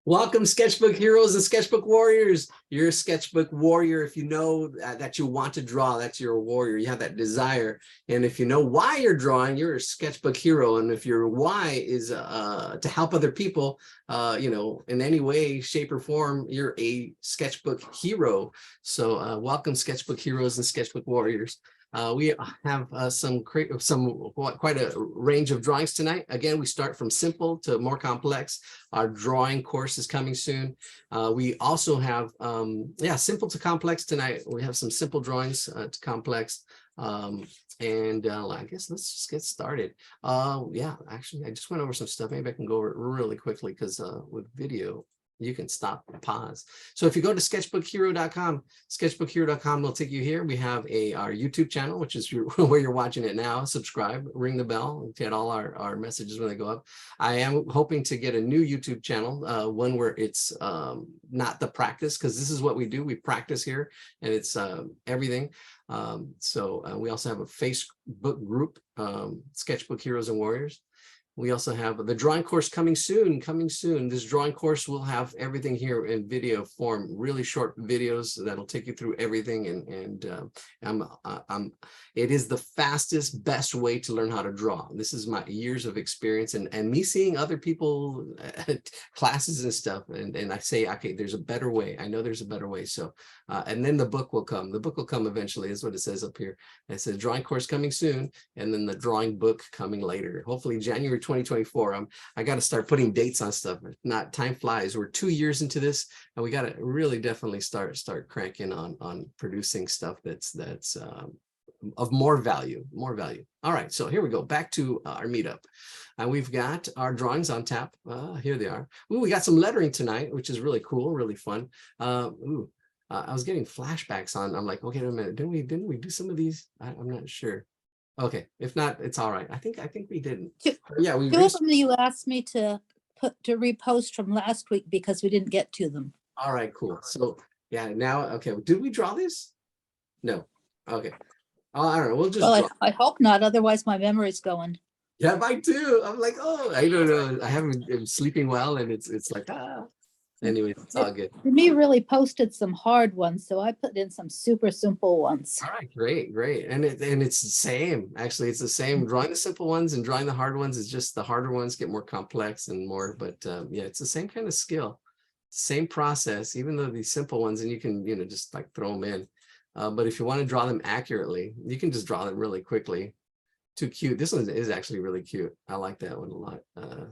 Welcome, sketchbook heroes and sketchbook warriors. You're a sketchbook warrior if you know that you want to draw. That's your warrior. You have that desire. And if you know why you're drawing, you're a sketchbook hero. And if your why is to help other people, in any way, shape, or form, you're a sketchbook hero. So welcome, sketchbook heroes and sketchbook warriors. We have quite a range of drawings tonight. Again, we start from simple to more complex. Our drawing course is coming soon. We also have, simple to complex tonight. We have some simple drawings to complex. I guess let's just get started. Actually, I just went over some stuff. Maybe I can go over it really quickly because with video, you can stop and pause. So if you go to sketchbookhero.com will take you here. We have our YouTube channel, which is where you're watching it now. Subscribe, ring the bell, get all our messages when they go up. I am hoping to get a new YouTube channel, one where it's not the practice, because this is what we do. We practice here, and it's everything. We also have a Facebook group, Sketchbook Heroes and Warriors. We also have the drawing course coming soon. This drawing course will have everything here in video form, really short videos that'll take you through everything. It is the fastest, best way to learn how to draw. This is my years of experience and me seeing other people at classes and stuff. And I say, okay, there's a better way. I know there's a better way. So, and then the book will come. The book will come eventually, is what it says up here. It says drawing course coming soon, and then the drawing book coming later. Hopefully January 2024. I got to start putting dates on stuff. Not, time flies. We're 2 years into this, and we got to really definitely start cranking on producing stuff that's of more value. All right, so here we go, back to our meetup. We've got our drawings on tap. Here they are. Ooh, we got some lettering tonight, which is really cool, really fun. I was getting flashbacks on. I'm like, okay, wait a minute, didn't we do some of these? I'm not sure. Okay, if not, it's all right. I think we didn't. Yeah, we. Two of them you asked me to repost from last week because we didn't get to them. All right, cool. So yeah, now okay. Did we draw this? No. Okay. I don't know. We'll just. Well, I hope not. Otherwise, my memory's going. Yeah, mine too. I'm like, oh, I don't know. I haven't been sleeping well, and it's like Anyway, it's all good. Me really posted some hard ones, so I put in some super simple ones. All right, great. And it's the same. Actually, it's the same. Drawing the simple ones and drawing the hard ones is just the harder ones get more complex and more. But yeah, it's the same kind of skill, same process. Even though these simple ones, and you can just like throw them in. But if you want to draw them accurately, you can just draw them really quickly. Too cute. This one is actually really cute. I like that one a lot.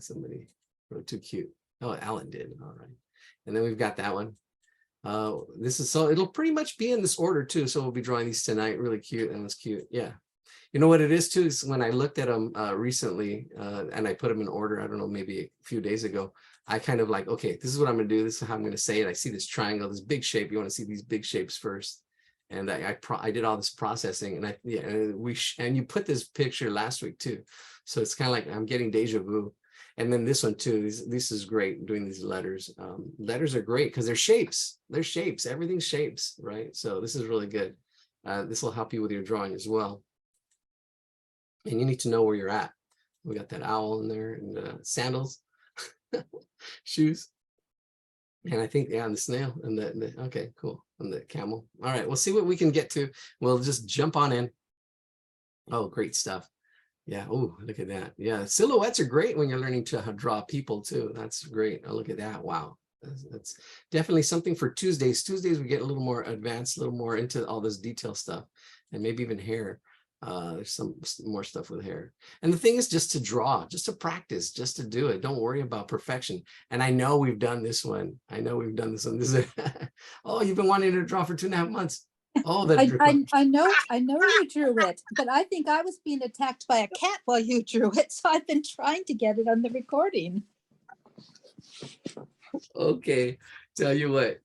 Somebody wrote too cute. Oh, Alan did. All right. And then we've got that one. This is, so it'll pretty much be in this order too. So we'll be drawing these tonight. Really cute. And it's cute. Yeah. You know what it is too, is when I looked at them recently and I put them in order, I don't know, maybe a few days ago, I kind of like, okay, this is what I'm going to do. This is how I'm going to say it. I see this triangle, this big shape. You want to see these big shapes first. And I did all this processing, and and you put this picture last week too. So it's kind of like I'm getting deja vu. And then this one too, this is great, doing these letters. Letters are great because they're shapes. Everything's shapes, right? So this is really good. This will help you with your drawing as well. And you need to know where you're at. We got that owl in there, and sandals, shoes. And I think, yeah, and the snail and the okay, cool. And the camel. All right, we'll see what we can get to. We'll just jump on in. Oh, great stuff. Yeah. Oh, look at that. Yeah. Silhouettes are great when you're learning to draw people too. That's great. Oh, look at that. Wow. That's definitely something for Tuesdays. Tuesdays, we get a little more advanced, a little more into all this detail stuff, and maybe even hair. There's some more stuff with hair. And the thing is just to draw, just to practice, just to do it. Don't worry about perfection. And I know we've done this one. This is oh, you've been wanting to draw for 2.5 months. Oh, I know you drew it, but I think I was being attacked by a cat while you drew it. So I've been trying to get it on the recording. Okay, tell you what.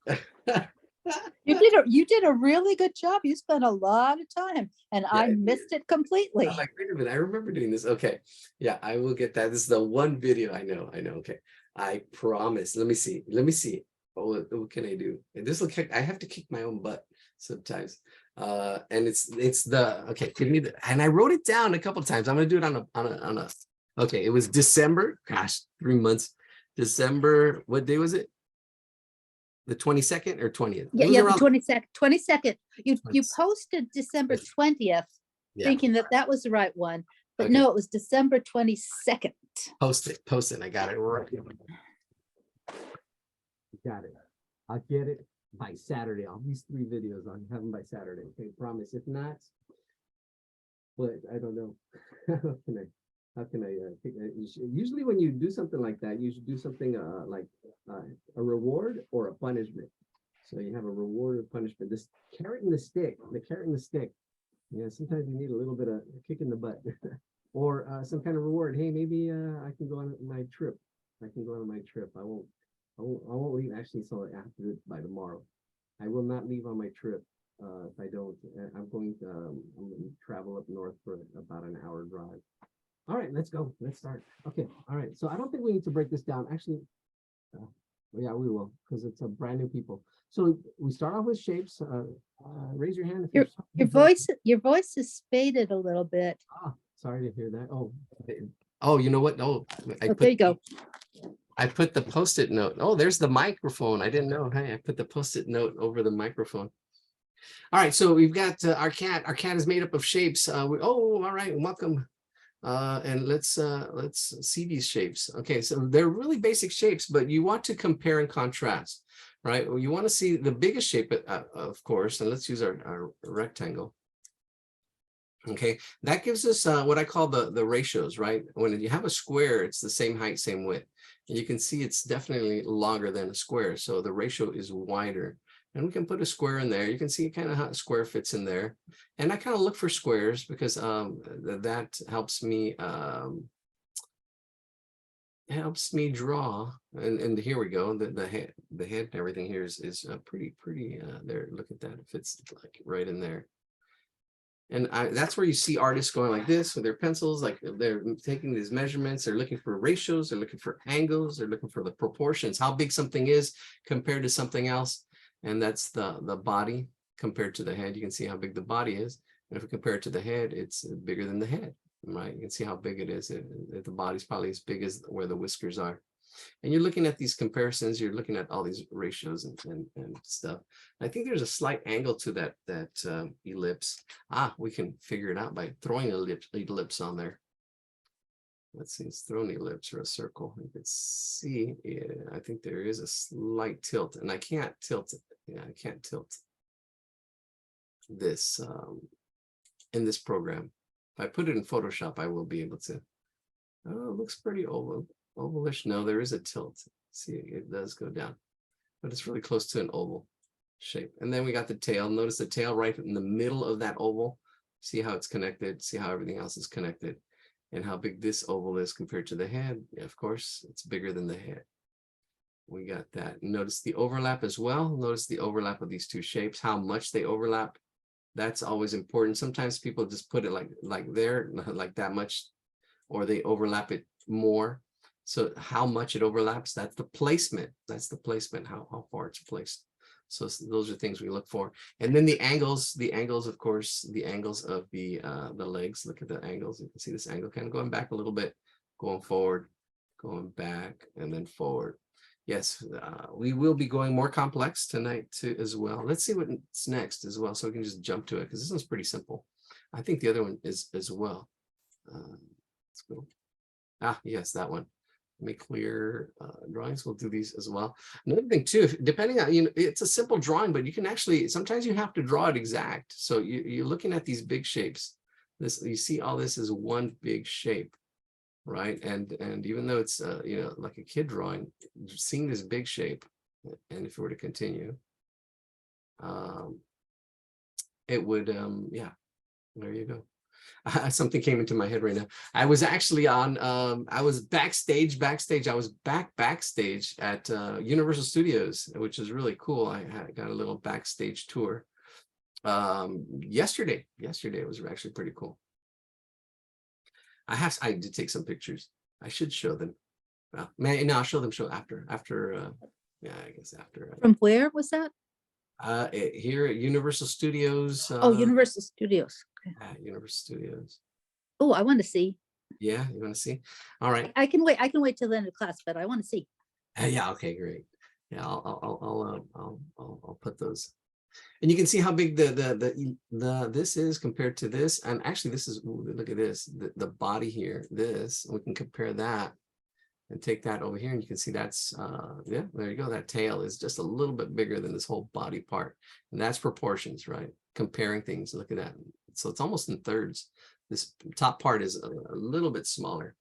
You did a really good job. You spent a lot of time, and yeah, I missed it completely. I'm like, wait a minute, I remember doing this. Okay, yeah, I will get that. This is the one video I know. Okay, I promise. Let me see. Oh, what can I do? And this will kick. I have to kick my own butt sometimes. And it's the okay. Give me the. And I wrote it down a couple of times. I'm gonna do it on a Okay, it was December. Gosh, 3 months. December. What day was it? The 22nd or 20th? Yeah, It was yeah, the around 22nd. You 20 posted December 20th, Yeah, thinking that that was the right one, but Okay. no, it was December 22nd. post it. I got it right. Got it. I'll get it by Saturday. All these 3 videos, I'll have them by Saturday. Okay, promise. If not, but I don't know. How can I usually when you do something like that, you should do something like a reward or a punishment. So you have a reward or punishment. This carrot and the stick, the carrot and the stick. Yeah, sometimes you need a little bit of a kick in the butt or some kind of reward. Hey, maybe I can go on my trip. I can go on my trip. I won't leave actually, so I have to do it by tomorrow. I will not leave on my trip if I don't. I'm going to travel up north for about an hour drive. All right, let's go. Let's start. Okay. All right. So I don't think we need to break this down. Actually, yeah, we will because it's a brand new people. So we start off with shapes. Raise your hand if Your voice is faded a little bit. Sorry to hear that. Oh, you know what? Oh, There you go. I put the post-it note. Oh, there's the microphone. I didn't know. Hey, I put the post-it note over the microphone. All right, so we've got our cat. Our cat is made up of shapes. All right, welcome. And let's see these shapes. Okay, so they're really basic shapes, but you want to compare and contrast, right? You want to see the biggest shape, of course, and let's use our rectangle. Okay, that gives us what I call the ratios, right? When you have a square, it's the same height, same width. And you can see it's definitely longer than a square, so the ratio is wider. And we can put a square in there. You can see kind of how a square fits in there. And I kind of look for squares because that helps me draw. And here we go. The head and everything here is pretty there. Look at that. It fits like right in there. And that's where you see artists going like this with their pencils, like they're taking these measurements, they're looking for ratios, they're looking for angles, they're looking for the proportions, how big something is compared to something else. And that's the body compared to the head. You can see how big the body is. And if we compare it to the head, it's bigger than the head, right? You can see how big it is. The body's probably as big as where the whiskers are. And you're looking at these comparisons, you're looking at all these ratios and stuff. I think there's a slight angle to that ellipse. We can figure it out by throwing an ellipse on there. Let's see, let's throw an ellipse or a circle. You can see, I think there is a slight tilt, and I can't tilt it. Yeah, I can't tilt this in this program. If I put it in Photoshop, I will be able to. Oh, it looks pretty ovalish. No, there is a tilt. See, it does go down, but it's really close to an oval shape. And then we got the tail. Notice the tail right in the middle of that oval. See how it's connected. See how everything else is connected. And how big this oval is compared to the head. Yeah, of course, it's bigger than the head. We got that. Notice the overlap as well. Notice the overlap of these two shapes, how much they overlap. That's always important. Sometimes people just put it like there, like that much, or they overlap it more. So how much it overlaps, that's the placement. That's the placement, how far it's placed. So those are things we look for. And then the angles, of course, the angles of the legs. Look at the angles. You can see this angle kind of going back a little bit, going forward, going back, and then forward. Yes, we will be going more complex tonight too as well. Let's see what's next as well, so we can just jump to it because this one's pretty simple. I think the other one is as well. Let's go. Yes, that one. Let me clear drawings. We'll do these as well. Another thing too, depending on, it's a simple drawing, but you can actually, sometimes you have to draw it exact. So you're looking at these big shapes. You see all this is one big shape, right? And even though it's, like a kid drawing, seeing this big shape, and if we were to continue, it would, yeah, there you go. Something came into my head right now. I was actually on, I was backstage. I was backstage at Universal Studios, which is really cool. I got a little backstage tour yesterday. It was actually pretty cool. I did take some pictures. I should show them. Well, I'll show them after. Yeah, I guess after. From where was that? Here at Universal Studios. Universal Studios. Okay. Universal Studios. Oh, I want to see. Yeah, you want to see? All right. I can wait. I can wait till the end of class, but I want to see. Yeah. Okay. Great. Yeah. I'll put those. And you can see how big the this is compared to this. And actually, this is, ooh, look at this, the body here, this, we can compare that and take that over here. And you can see that's, yeah, there you go. That tail is just a little bit bigger than this whole body part. And that's proportions, right? Comparing things, look at that. So it's almost in thirds. This top part is a little bit smaller,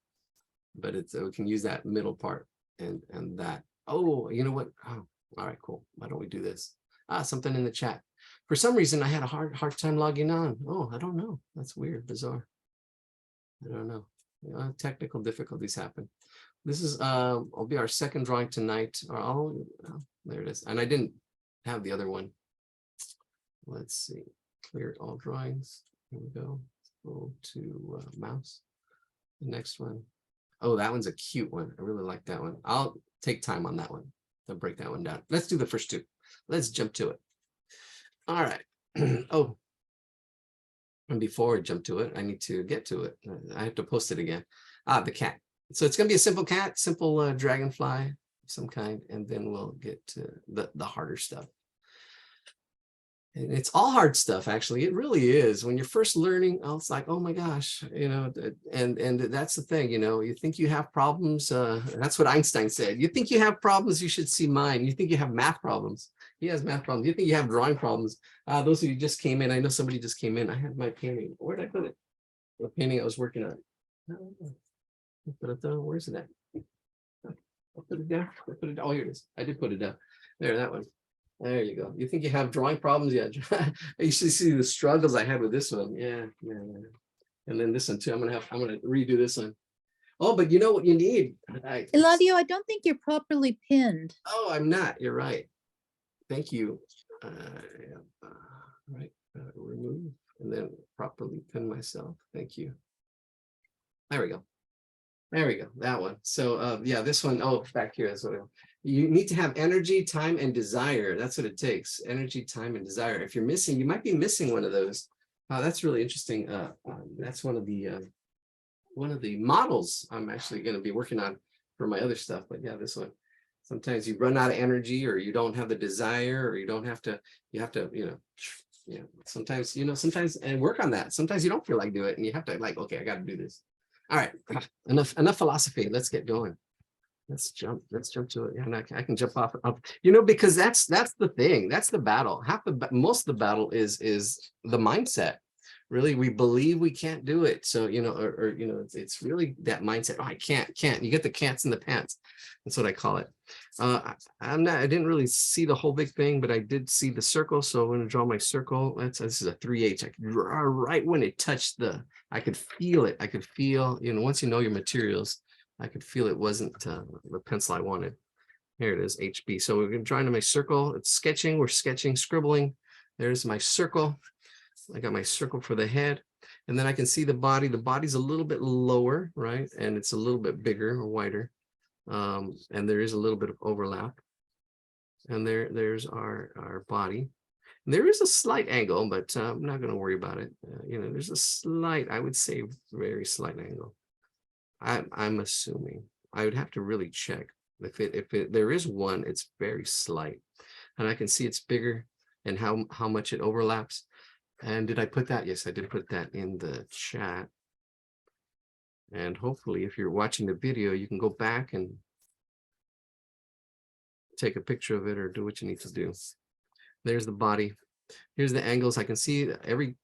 but it's, we can use that middle part and that. Oh, you know what? Oh, all right, cool. Why don't we do this? Something in the chat. For some reason, I had a hard time logging on. Oh, I don't know. That's weird, bizarre. I don't know. Technical difficulties happen. This is will be our second drawing tonight. Oh, there it is. And I didn't have the other one. Let's see. Clear all drawings. Here we go. Go to mouse. The next one. Oh, that one's a cute one. I really like that one. I'll take time on that one to break that one down. Let's do the first two. Let's jump to it. All right. Oh, and before I jump to it, I need to get to it. I have to post it again. The cat. So it's going to be a simple cat, simple dragonfly of some kind, and then we'll get to the harder stuff. And it's all hard stuff, actually. It really is. When you're first learning, it's like, oh my gosh, you know, and that's the thing, you know, you think you have problems. That's what Einstein said. You think you have problems, you should see mine. You think you have math problems. He has math problems. You think you have drawing problems. Those of you just came in, I know somebody just came in. I had my painting. Where did I put it? The painting I was working on. Where's it at? I'll put it down. I put it. Oh, here it is. I did put it down. There, that one. There you go. You think you have drawing problems? Yeah. You should see the struggles I had with this one. Yeah. And then this one too. I'm gonna redo this one. Oh, but you know what you need? Eladio, I don't think you're properly pinned. Oh, I'm not. You're right. Thank you. Right. Remove and then properly pin myself. Thank you. There we go. There we go. That one. So yeah, this one. Oh, back here. That's what you need to have energy, time, and desire. That's what it takes. Energy, time, and desire. If you're missing, you might be missing one of those. That's really interesting. That's one of the models I'm actually going to be working on for my other stuff. But yeah, this one. Sometimes you run out of energy, or you don't have the desire, or you have to, sometimes, and work on that. Sometimes you don't feel like do it, and you have to like, okay, I got to do this. All right, enough philosophy. Let's get going. Let's jump to it. Yeah, and I can jump off, because that's the thing. That's the battle. Most of the battle is the mindset. Really, we believe we can't do it. So, it's really that mindset. Oh, I can't. You get the cants in the pants. That's what I call it. I didn't really see the whole big thing, but I did see the circle. So I'm going to draw my circle. This is a 3H. I could draw right when it touched I could feel it. I could feel, once you know your materials, I could feel it wasn't the pencil I wanted. Here it is, HB. So we're going to draw into my circle. It's sketching. We're sketching, scribbling. There's my circle. I got my circle for the head, and then I can see the body. The body's a little bit lower, right? And it's a little bit bigger or wider. And there is a little bit of overlap. And there's our body. And there is a slight angle, but I'm not going to worry about it. There's a slight, I would say, very slight angle. I'm assuming. I would have to really check. If there is one, it's very slight, and I can see it's bigger and how much it overlaps. And did I put that? Yes, I did put that in the chat. And hopefully, if you're watching the video, you can go back and take a picture of it or do what you need to do. There's the body. Here's the angles. I can see every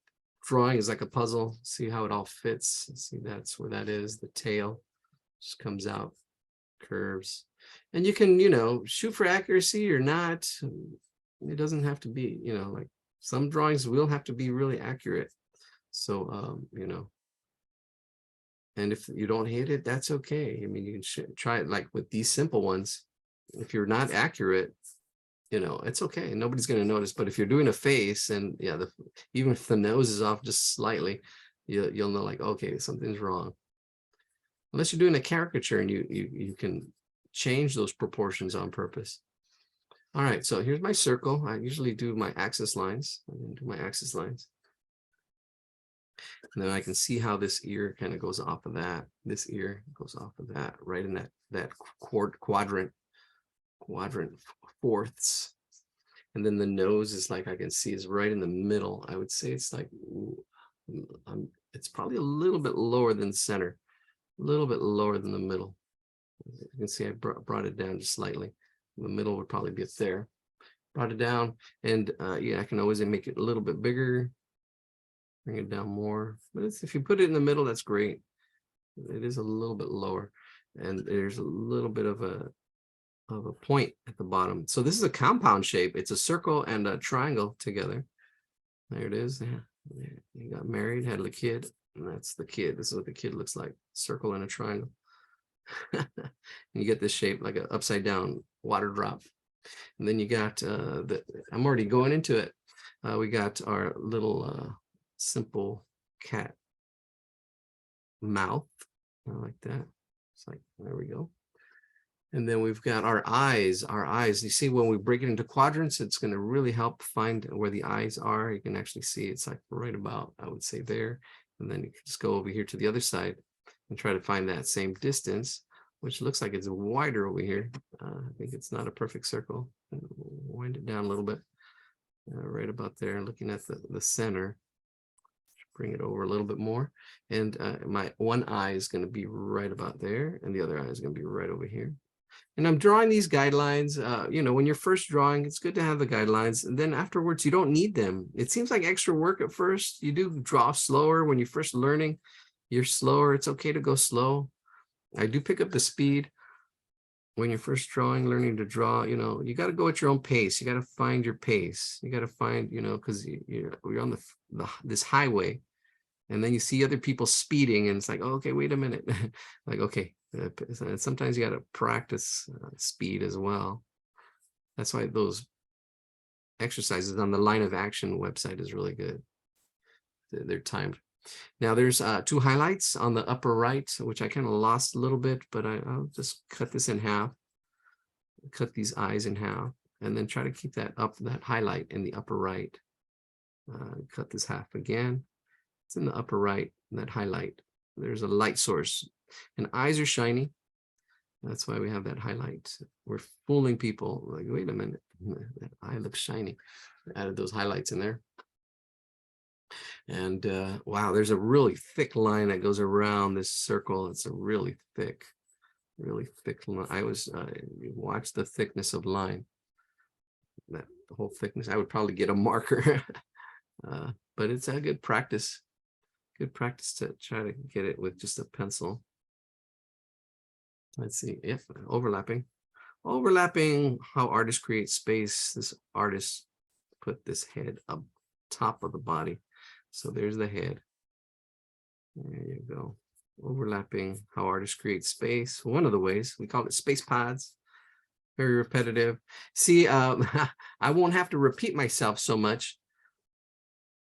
drawing is like a puzzle. See how it all fits. See, that's where that is. The tail just comes out, curves. And you can, shoot for accuracy or not. It doesn't have to be, like some drawings will have to be really accurate. So, and if you don't hit it, that's okay. I mean, you can try it like with these simple ones. If you're not accurate, it's okay. Nobody's going to notice. But if you're doing a face and even if the nose is off just slightly, you'll know like, okay, something's wrong. Unless you're doing a caricature and you can change those proportions on purpose. All right, so here's my circle. I usually do my axis lines. I'm going to do my axis lines. And then I can see how this ear kind of goes off of that. This ear goes off of that, right in that quadrant fourths. And then the nose is like, I can see is right in the middle. I would say it's like, it's probably a little bit lower than center, a little bit lower than the middle. You can see I brought it down just slightly. The middle would probably be up there. Brought it down, and yeah, I can always make it a little bit bigger, bring it down more. But if you put it in the middle, that's great. It is a little bit lower, and there's a little bit of a point at the bottom. So this is a compound shape. It's a circle and a triangle together. There it is. Yeah. You got married, had a kid, and that's the kid. This is what the kid looks like: circle and a triangle. You get this shape like an upside down water drop. And then you got I'm already going into it. We got our little simple cat mouth, like that. It's like, there we go. And then we've got our eyes. You see, when we break it into quadrants, it's going to really help find where the eyes are. You can actually see it's like right about, I would say, there. And then you can just go over here to the other side and try to find that same distance, which looks like it's wider over here. I think it's not a perfect circle. Wind it down a little bit, right about there, looking at the center. Bring it over a little bit more. And my one eye is going to be right about there, and the other eye is going to be right over here. And I'm drawing these guidelines. You know, when you're first drawing, it's good to have the guidelines. And then afterwards, you don't need them. It seems like extra work at first. You do draw slower when you're first learning. You're slower. It's okay to go slow. I do pick up the speed when you're first drawing, learning to draw. You know, you got to go at your own pace. You got to find your pace. You got to find, you know, because you're on this highway, and then you see other people speeding, and it's like, oh, okay, wait a minute. Like, okay, sometimes you got to practice speed as well. That's why those exercises on the Line of Action website is really good. They're timed. Now there's 2 highlights on the upper right, which I kind of lost a little bit, but I'll just cut this in half, cut these eyes in half, and then try to keep that highlight in the upper right. Cut this half again. It's in the upper right, that highlight. There's a light source, and eyes are shiny. That's why we have that highlight. We're fooling people. Like, wait a minute, that eye looks shiny. Added those highlights in there. And wow, there's a really thick line that goes around this circle. It's a really thick line. I was watch the thickness of line. That whole thickness. I would probably get a marker, but it's a good practice. Good practice to try to get it with just a pencil. Let's see. Yep, overlapping. How artists create space. This artist put this head up top of the body. So there's the head. There you go. Overlapping how artists create space. One of the ways, we call it space pods. Very repetitive. See, I won't have to repeat myself so much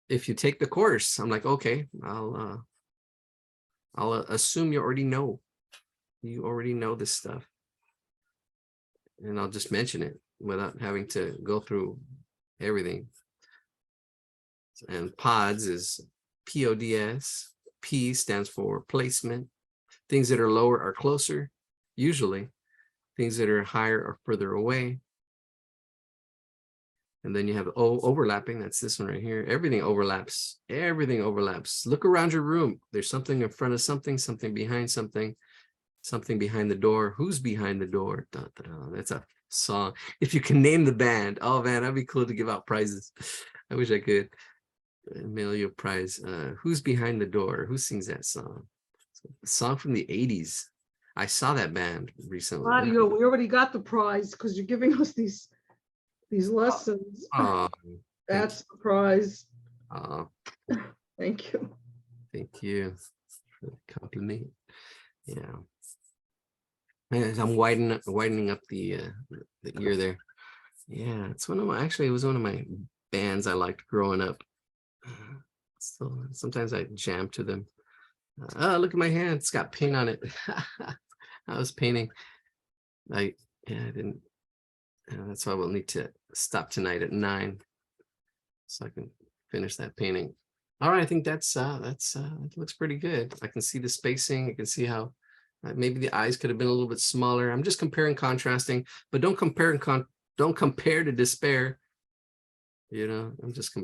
if you take the course. I'm like, okay, I'll assume you already know. You already know this stuff. And I'll just mention it without having to go through everything. And pods is PODS. P stands for placement. Things that are lower are closer, usually. Things that are higher are further away. And then you have overlapping. That's this one right here. Everything overlaps. Everything overlaps. Look around your room. There's something in front of something, something behind something, something behind the door. Who's behind the door? Da, da, da. That's a song. If you can name the band, oh man, that'd be cool to give out prizes. I wish I could. Mail you a prize. Who's behind the door? Who sings that song? A song from the 80s. I saw that band recently. Claudio, we already got the prize because you're giving us these lessons. Oh, That's the prize. thank you. Thank you. For the compliment. Yeah. And I'm widening up the ear there. Yeah, it's one of my, actually it was one of my bands I liked growing up. So sometimes I jam to them. Oh, look at my hand, it's got paint on it. I was painting. I didn't. That's why we'll need to stop tonight at 9, so I can finish that painting. All right, I think it looks pretty good. I can see the spacing. I can see how maybe the eyes could have been a little bit smaller. I'm just comparing, contrasting, but don't compare don't compare to despair. You know, I'm just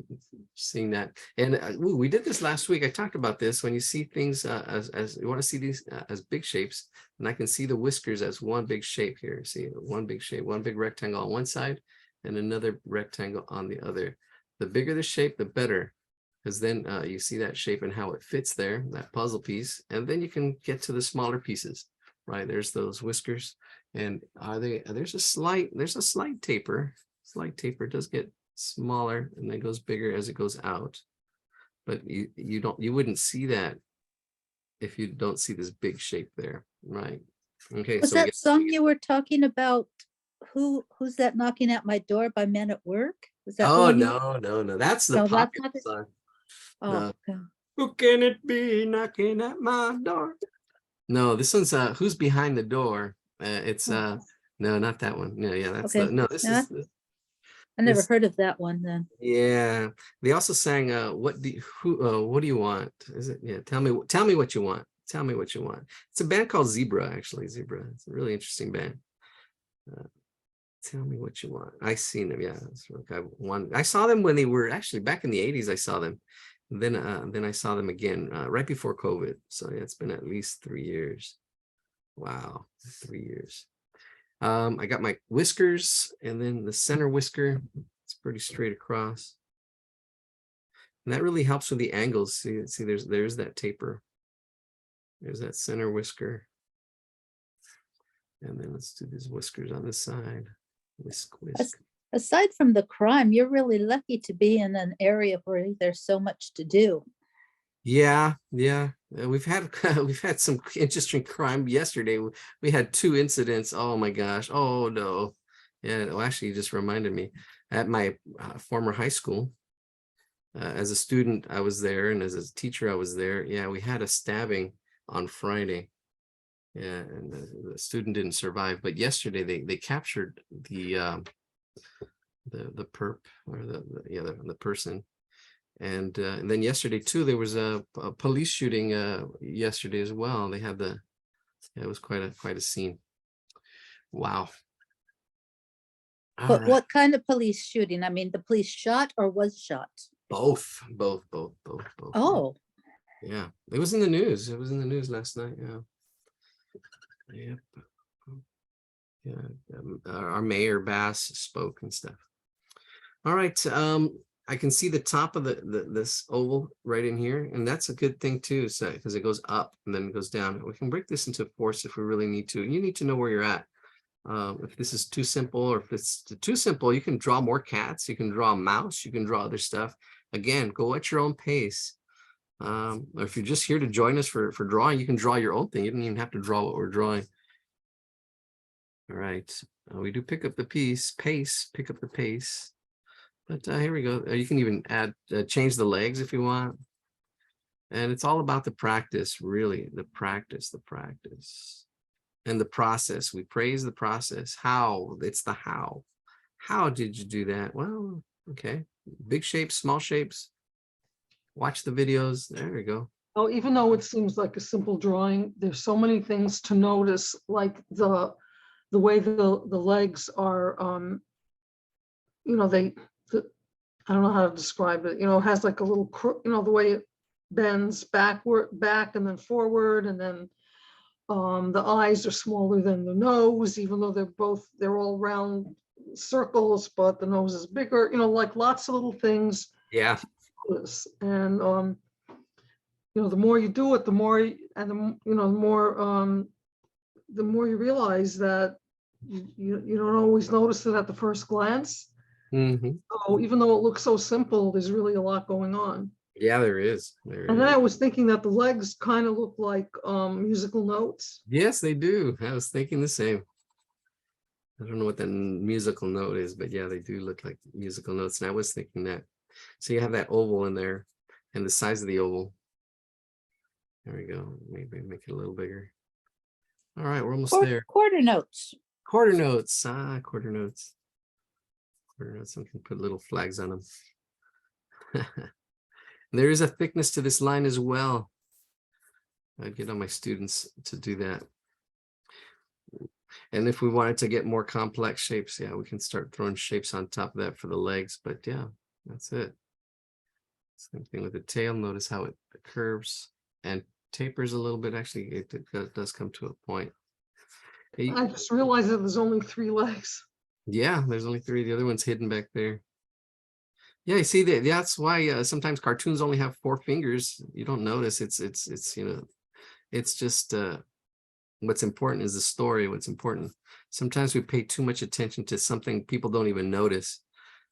seeing that. And ooh, we did this last week. I talked about this. When you see things as you want to see these as big shapes, and I can see the whiskers as one big shape here. See, one big shape, one big rectangle on one side and another rectangle on the other. The bigger the shape, the better, because then you see that shape and how it fits there, that puzzle piece, and then you can get to the smaller pieces. Right, there's those whiskers, and there's a slight taper. Slight taper does get smaller and then goes bigger as it goes out, but you wouldn't see that if you don't see this big shape there, right? Okay, Was so we that get song you were talking about? Who's that knocking at my door by Men at Work? Was that the oh one you? no, that's the No, that's popular not it. song. Oh, No. okay. Who can it be knocking at my door? No, this one's Who's Behind the Door. It's Oh, no, not that one. No, yeah, that's okay. the no, this No, is I never this heard of that one then. yeah. They also sang what do you want? Is it yeah, tell me what you want. Tell me what you want. It's a band called Zebra, actually. Zebra. It's a really interesting band. Tell me what you want. I seen them, yeah. I saw them when they were actually back in the 80s. I saw them. Then I saw them again right before COVID. So yeah, it's been at least 3 years. Wow, 3 years. I got my whiskers, and then the center whisker, it's pretty straight across. And that really helps with the angles. See, there's that taper. There's that center whisker. And then let's do these whiskers on this side. Whisk. Aside from the crime, you're really lucky to be in an area where there's so much to do. Yeah. We've had some interesting crime. Yesterday we had 2 incidents. Oh my gosh. Oh no. Yeah, well, actually, you just reminded me. At my former high school, as a student, I was there, and as a teacher, I was there. Yeah, we had a stabbing on Friday. Yeah, and the student didn't survive. But yesterday they captured the perp, or the person. And then yesterday too, there was a police shooting yesterday as well. They had it was quite a scene. Wow. All But right. what kind of police shooting? I mean, the police shot or was shot? Both. Oh, Yeah. It was in the news. It was in the news last night. Yeah. Yep. Yeah. Our mayor Bass spoke and stuff. All right. I can see the top of this oval right in here, and that's a good thing too, so because it goes up and then it goes down. We can break this into fourths if we really need to. You need to know where you're at. If this is too simple, or if it's too simple, you can draw more cats, you can draw a mouse, you can draw other stuff. Again, go at your own pace. Or if you're just here to join us for drawing, you can draw your own thing. You don't even have to draw what we're drawing. All right, we do pick up the pace, pick up the pace. But here we go. You can even change the legs if you want. And it's all about the practice, really, the practice. And the process. We praise the process. How? It's the how. How did you do that? Well, okay. Big shapes, small shapes. Watch the videos. There we go. Oh, even though it seems like a simple drawing, there's so many things to notice, like the way the legs are, I don't know how to describe it, it has like a little, the way it bends back and then forward, and then the eyes are smaller than the nose, even though they're all round circles, but the nose is bigger, like lots of little things. Yeah. And the more you do it, the more you realize that you don't always notice it at the first glance. Mm-hmm. So even though it looks so simple, there's really a lot going on. Yeah, there is. And then I was thinking that the legs kind of look like musical notes. Yes, they do. I was thinking the same. I don't know what the musical note is, but yeah, they do look like musical notes. And I was thinking that. So you have that oval in there, and the size of the oval. There we go. Maybe make it a little bigger. All right, we're almost there. Quarter notes. Quarter notes. Quarter notes. Quarter notes. I can put little flags on them. There is a thickness to this line as well. I get on my students to do that. And if we wanted to get more complex shapes, yeah, we can start throwing shapes on top of that for the legs. But yeah, that's it. Same thing with the tail. Notice how it curves and tapers a little bit. Actually, it does come to a point. I just realized that there's only 3 legs. Yeah, there's only 3. The other one's hidden back there. Yeah, you see that. That's why sometimes cartoons only have 4 fingers. You don't notice. It's it's just what's important is the story. What's important. Sometimes we pay too much attention to something people don't even notice.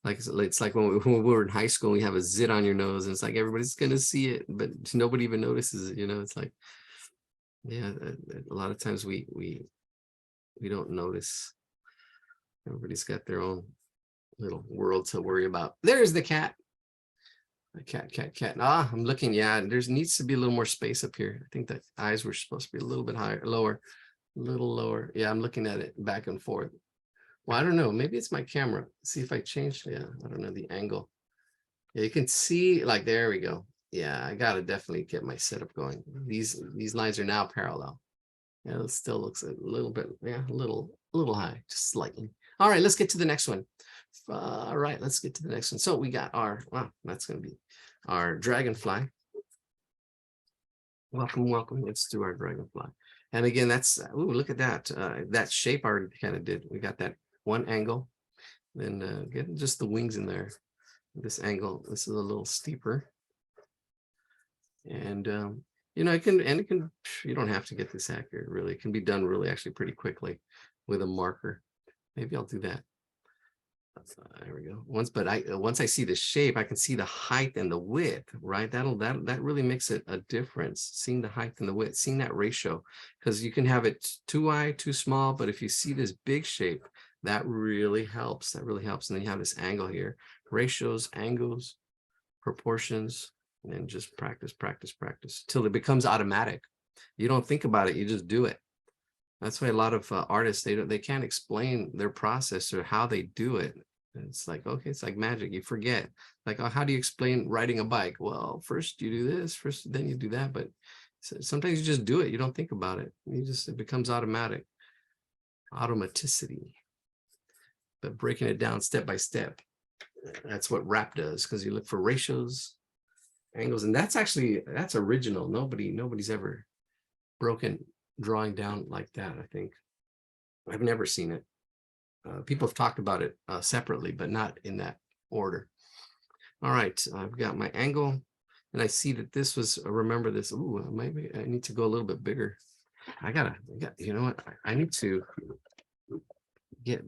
Like it's like when we were in high school, we have a zit on your nose, and it's like everybody's gonna see it, but nobody even notices it. It's like, yeah, a lot of times we don't notice. Everybody's got their own little world to worry about. There's the cat. The cat. Ah, I'm looking. Yeah, needs to be a little more space up here. I think the eyes were supposed to be a little bit higher, lower, a little lower. Yeah, I'm looking at it back and forth. Well, I don't know. Maybe it's my camera. See if I change. Yeah, I don't know the angle. Yeah, you can see, like, there we go. Yeah, I gotta definitely get my setup going. These lines are now parallel. Yeah, it still looks a little bit, yeah, a little high, just slightly. All right, let's get to the next one. All right, let's get to the next one. So we got our, wow, that's gonna be our dragonfly. Welcome. Let's do our dragonfly. And again, that's, ooh, look at that. That shape I already kind of did. We got that one angle, then get just the wings in there. This angle, this is a little steeper. And it can, you don't have to get this accurate, really. It can be done really actually pretty quickly with a marker. Maybe I'll do that. There we go. Once I see the shape, I can see the height and the width, right? That really makes it a difference. Seeing the height and the width, seeing that ratio, because you can have it too wide, too small, but if you see this big shape, that really helps. And then you have this angle here, ratios, angles, proportions, and then just practice till it becomes automatic. You don't think about it, you just do it. That's why a lot of artists, they can't explain their process or how they do it. It's like, okay, it's like magic. You forget, like, oh, how do you explain riding a bike? Well, first you do this, then you do that. But sometimes you just do it. You don't think about it. It becomes automatic. Automaticity. But breaking it down step by step, that's what rap does, because you look for ratios, angles, and that's original. Nobody's ever broken drawing down like that. I think I've never seen it. People have talked about it separately, but not in that order. All right, I've got my angle, and I see that this was, remember this. Ooh, maybe I need to go a little bit bigger. You know what? I need to get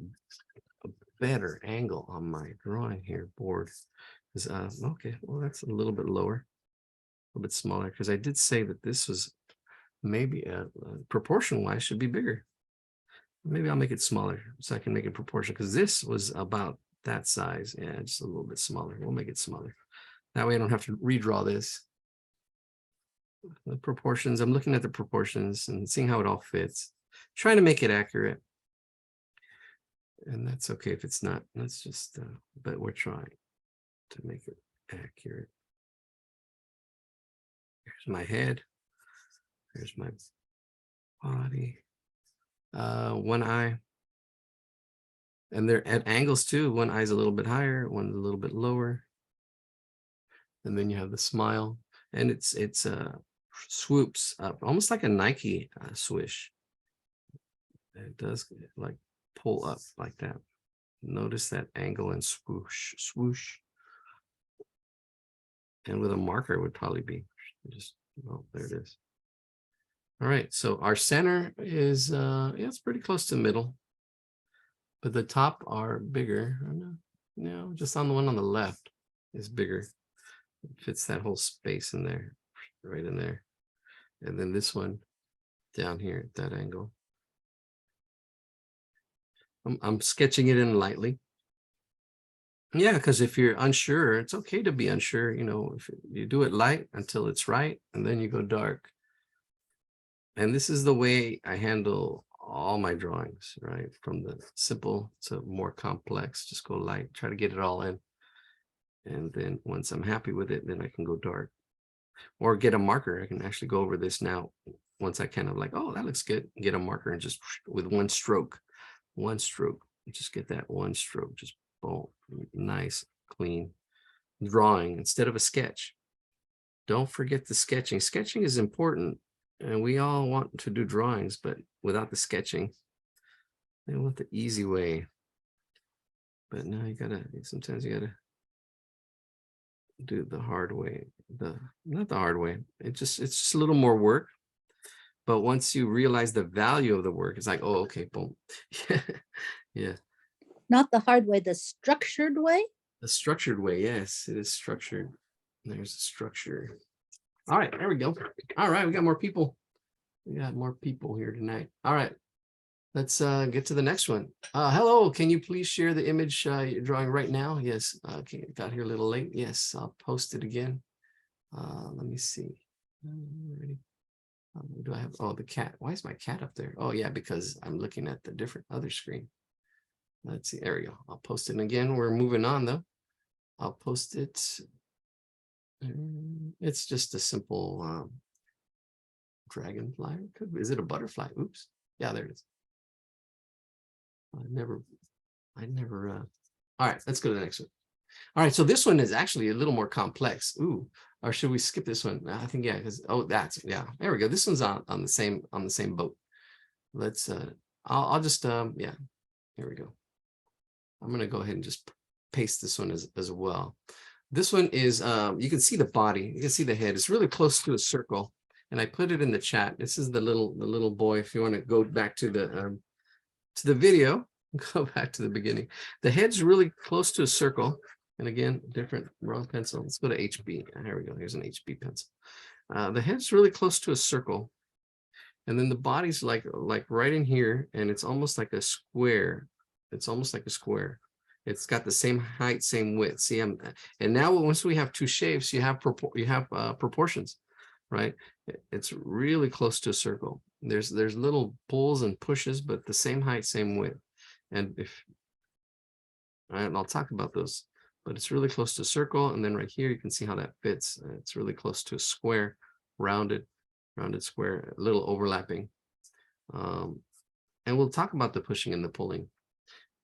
a better angle on my drawing here board. Okay, well, that's a little bit lower, a little bit smaller, because I did say that this was maybe proportion wise should be bigger. Maybe I'll make it smaller so I can make it proportional, because this was about that size. Yeah, just a little bit smaller. We'll make it smaller. That way I don't have to redraw this. The proportions, I'm looking at the proportions and seeing how it all fits, trying to make it accurate. And that's okay if it's not. That's just, but we're trying to make it accurate. Here's my head. Here's my body. One eye. And they're at angles too. One eye's a little bit higher, one's a little bit lower. And then you have the smile. And it's swoops up, almost like a Nike swish. It does like pull up like that. Notice that angle and swoosh, swoosh. And with a marker it would probably be just, oh, there it is. All right, so our center is, yeah, it's pretty close to the middle, but the top are bigger. No, just on the one on the left is bigger. It fits that whole space in there, right in there. And then this one down here at that angle. I'm sketching it in lightly. Yeah, because if you're unsure, it's okay to be unsure. If you do it light until it's right, and then you go dark. And this is the way I handle all my drawings, right? From the simple to more complex, just go light, try to get it all in. And then once I'm happy with it, then I can go dark or get a marker. I can actually go over this now. Once I kind of like, oh, that looks good, get a marker and just with one stroke, just get that one stroke, just boom, nice, clean drawing instead of a sketch. Don't forget the sketching. Sketching is important, and we all want to do drawings, but without the sketching, they want the easy way. But now you gotta, sometimes you gotta do the hard way. Not the hard way. It's just a little more work. But once you realize the value of the work, it's like, oh, okay, boom. Yeah. Not the hard way, the structured way. The structured way, yes, it is structured. There's the structure. All right, there we go. All right, we got more people. We got more people here tonight. All right, let's get to the next one. Hello, can you please share the image you're drawing right now? Yes, okay, got here a little late. Yes, I'll post it again. Let me see. Ready? Do I have, oh, the cat. Why is my cat up there? Oh, yeah, because I'm looking at the different other screen. Let's see, there we go. I'll post it again. We're moving on though. I'll post it. It's just a simple dragonfly. Is it a butterfly? Oops. Yeah, there it is. I never. All right, let's go to the next one. All right, so this one is actually a little more complex. Ooh, or should we skip this one? I think, yeah, because, oh, yeah, there we go. This one's on the same boat. Let's I'll just yeah, here we go. I'm going to go ahead and just paste this one as well. This one is, you can see the body, you can see the head. It's really close to a circle. And I put it in the chat. This is the little boy. If you want to go back to the video, go back to the beginning. The head's really close to a circle. And again, different, wrong pencil. Let's go to HB. Here we go. Here's an HB pencil. The head's really close to a circle. And then the body's like right in here. And it's almost like a square. It's almost like a square. It's got the same height, same width. See, and now once we have two shapes, you have proportions, right? It's really close to a circle. There's little pulls and pushes, but the same height, same width. And I'll talk about those, but it's really close to a circle. And then right here, you can see how that fits. It's really close to a square, rounded square, a little overlapping. And we'll talk about the pushing and the pulling.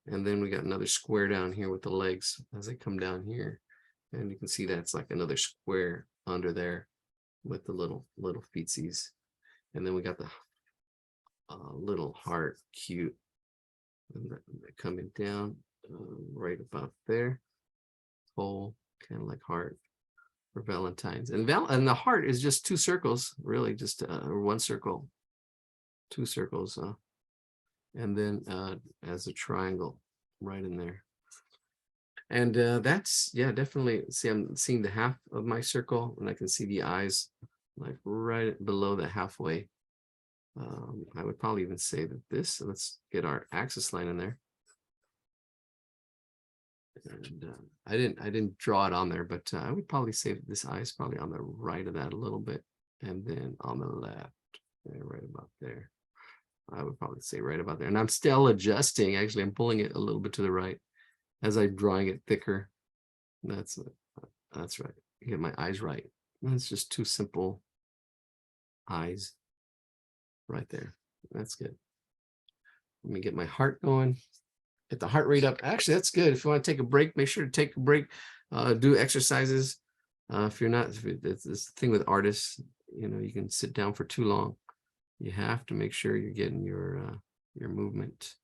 And then we got another square down here with the legs as they come down here. And you can see that's like another square under there with the little feetsies. And then we got the little heart, cute. And they're coming down right about there. Whole, kind of like heart for Valentine's. And the heart is just two circles, really just one circle, two circles. And then as a triangle right in there. And that's, yeah, definitely, see, I'm seeing the half of my circle, and I can see the eyes like right below the halfway. I would probably even say that this, let's get our axis line in there. And I didn't draw it on there, but I would probably say that this eye is probably on the right of that a little bit, and then on the left, right about there. I would probably say right about there. And I'm still adjusting. Actually, I'm pulling it a little bit to the right as I'm drawing it thicker. That's right. Get my eyes right. It's just two simple eyes right there. That's good. Let me get my heart going. Get the heart rate up. Actually, that's good. If you want to take a break, make sure to take a break. Do exercises. If you're not, it's this thing with artists, you can sit down for too long. You have to make sure you're getting your movement.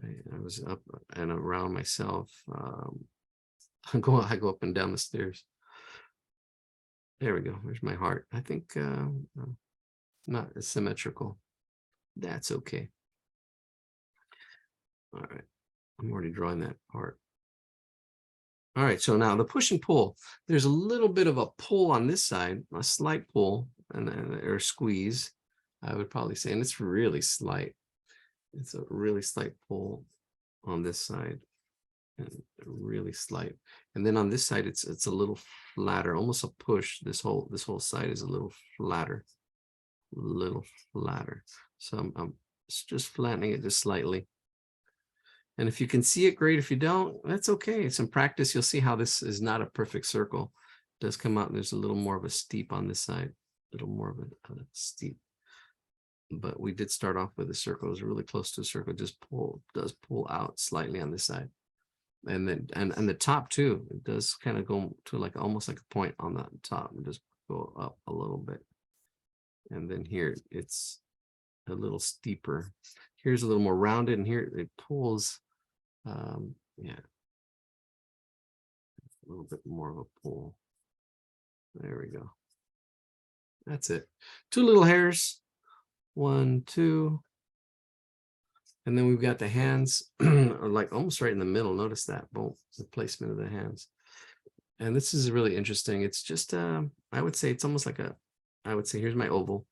I was up and around myself. I go up and down the stairs. There we go. There's my heart. I think not as symmetrical. That's okay. All right. I'm already drawing that part. All right. So now the push and pull. There's a little bit of a pull on this side, a slight pull or squeeze, I would probably say, and it's really slight. It's a really slight pull on this side, and really slight. And then on this side, it's a little flatter, almost a push. This whole side is a little flatter. So I'm just flattening it just slightly. And if you can see it, great. If you don't, that's okay. It's in practice. You'll see how this is not a perfect circle. It does come out and there's a little more of a steep on this side, a little more of a steep. But we did start off with a circle. It was really close to a circle. Just does pull out slightly on this side. And then and the top too, it does kind of go to like almost like a point on the top and just go up a little bit. And then here it's a little steeper. Here's a little more rounded, and here it pulls. Yeah, a little bit more of a pull. There we go. That's it. 2 little hairs. 1, 2. And then we've got the hands are like almost right in the middle. Notice that, boom, the placement of the hands. And this is really interesting. It's just, I would say it's almost like I would say, here's my oval,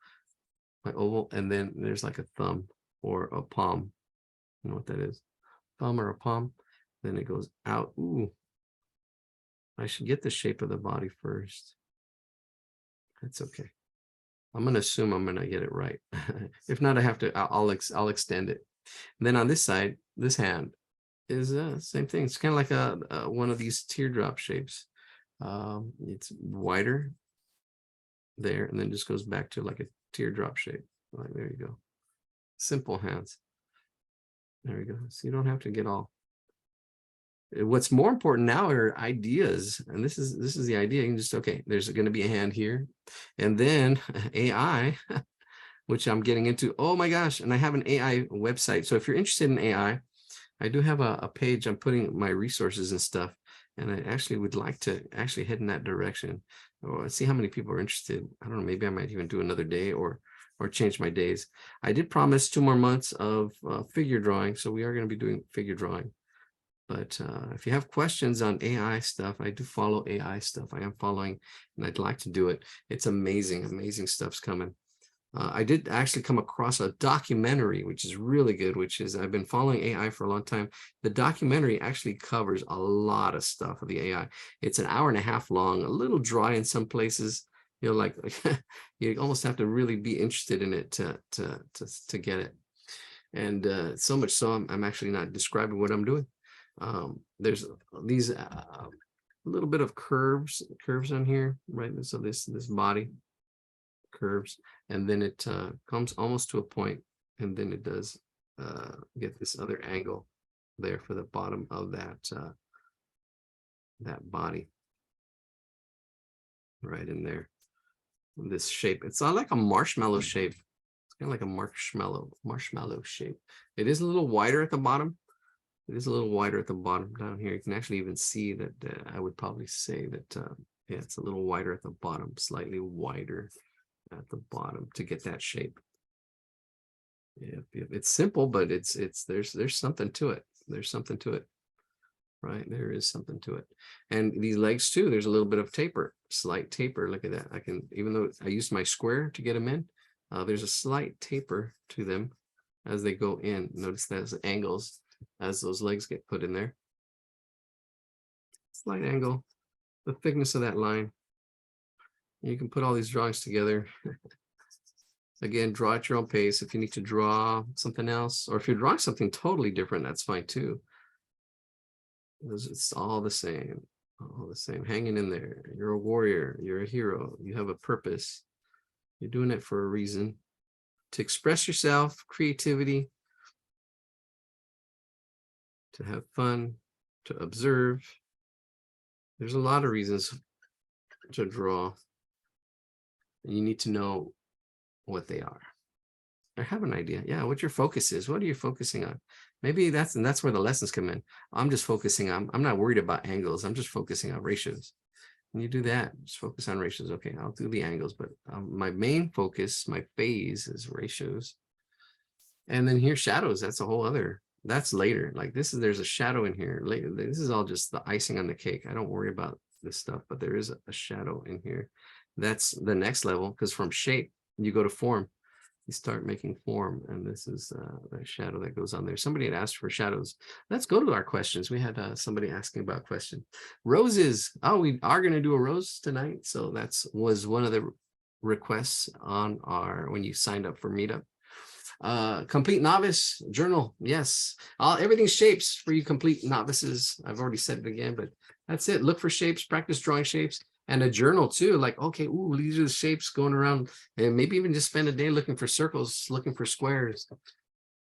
and then there's like a thumb or a palm. You know what that is? Thumb or a palm. Then it goes out. Ooh, I should get the shape of the body first. That's okay. I'm going to assume I'm going to get it right. If not, I have to, I'll extend it. And then on this side, this hand is same thing. It's kind of like a one of these teardrop shapes. It's wider there, and then just goes back to like a teardrop shape. Like, there you go. Simple hands. There we go. So you don't have to get all. What's more important now are ideas, and this is the idea. You can just, okay, there's going to be a hand here, and then AI, which I'm getting into. Oh my gosh, and I have an AI website. So if you're interested in AI, I do have a page. I'm putting my resources and stuff, and I actually would like to actually head in that direction. Or see how many people are interested. I don't know, maybe I might even do another day or change my days. I did promise 2 more months of figure drawing, so we are going to be doing figure drawing. But if you have questions on AI stuff, I do follow AI stuff. I am following, and I'd like to do it. It's amazing, amazing stuff's coming. I did actually come across a documentary, which is really good, which is I've been following AI for a long time. The documentary actually covers a lot of stuff of the AI. It's an hour and a half long, a little dry in some places. You know, like you almost have to really be interested in it to get it. And so much so, I'm actually not describing what I'm doing. There's these a little bit of curves on here, right? So this body curves, and then it comes almost to a point, and then it does get this other angle there for the bottom of that body right in there. This shape, it's not like a marshmallow shape. It's kind of like a marshmallow shape. It is a little wider at the bottom. It is a little wider at the bottom down here. You can actually even see that I would probably say that yeah, it's a little wider at the bottom, slightly wider at the bottom to get that shape. Yeah, it's simple, but there's something to it. There's something to it, right? There is something to it. And these legs too, there's a little bit of taper, slight taper. Look at that. I can, even though I used my square to get them in, there's a slight taper to them as they go in. Notice those angles as those legs get put in there. Slight angle, the thickness of that line. You can put all these drawings together. Again, draw at your own pace. If you need to draw something else, or if you're drawing something totally different, that's fine too. It's all the same, hanging in there. You're a warrior, you're a hero, you have a purpose. You're doing it for a reason, to express yourself, creativity, to have fun, to observe. There's a lot of reasons to draw. You need to know what they are, or have an idea. Yeah, what your focus is. What are you focusing on? Maybe that's where the lessons come in. I'm just focusing on, I'm not worried about angles. I'm just focusing on ratios. When you do that, just focus on ratios. Okay, I'll do the angles, but my main focus, my phase is ratios. And then here, shadows. That's a whole other, that's later. Like there's a shadow in here later. This is all just the icing on the cake. I don't worry about this stuff, but there is a shadow in here. That's the next level, because from shape, you go to form. You start making form, and this is the shadow that goes on there. Somebody had asked for shadows. Let's go to our questions. We had somebody asking about questions. Roses. Oh, we are going to do a rose tonight. So was one of the requests on when you signed up for Meetup. Complete novice journal. Yes. Everything's shapes for you complete novices. I've already said it again, but that's it. Look for shapes, practice drawing shapes, and a journal too. Like, okay, ooh, these are the shapes going around, and maybe even just spend a day looking for circles, looking for squares,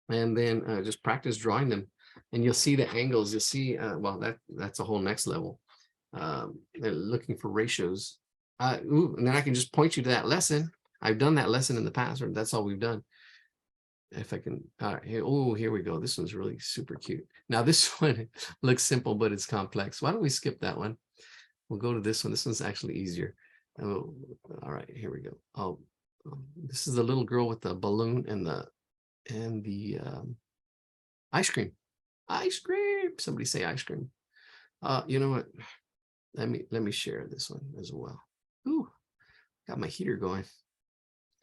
and then just practice drawing them. And you'll see the angles. You'll see, well, that's a whole next level. Looking for ratios. And then I can just point you to that lesson. I've done that lesson in the past, or that's all we've done. If I can, all right, here, oh, here we go. This one's really super cute. Now this one looks simple, but it's complex. Why don't we skip that one? We'll go to this one. This one's actually easier. Oh, all right, here we go. Oh, this is the little girl with the balloon and the ice cream. Ice cream. Somebody say ice cream. You know what? Let me share this one as well. Ooh, got my heater going.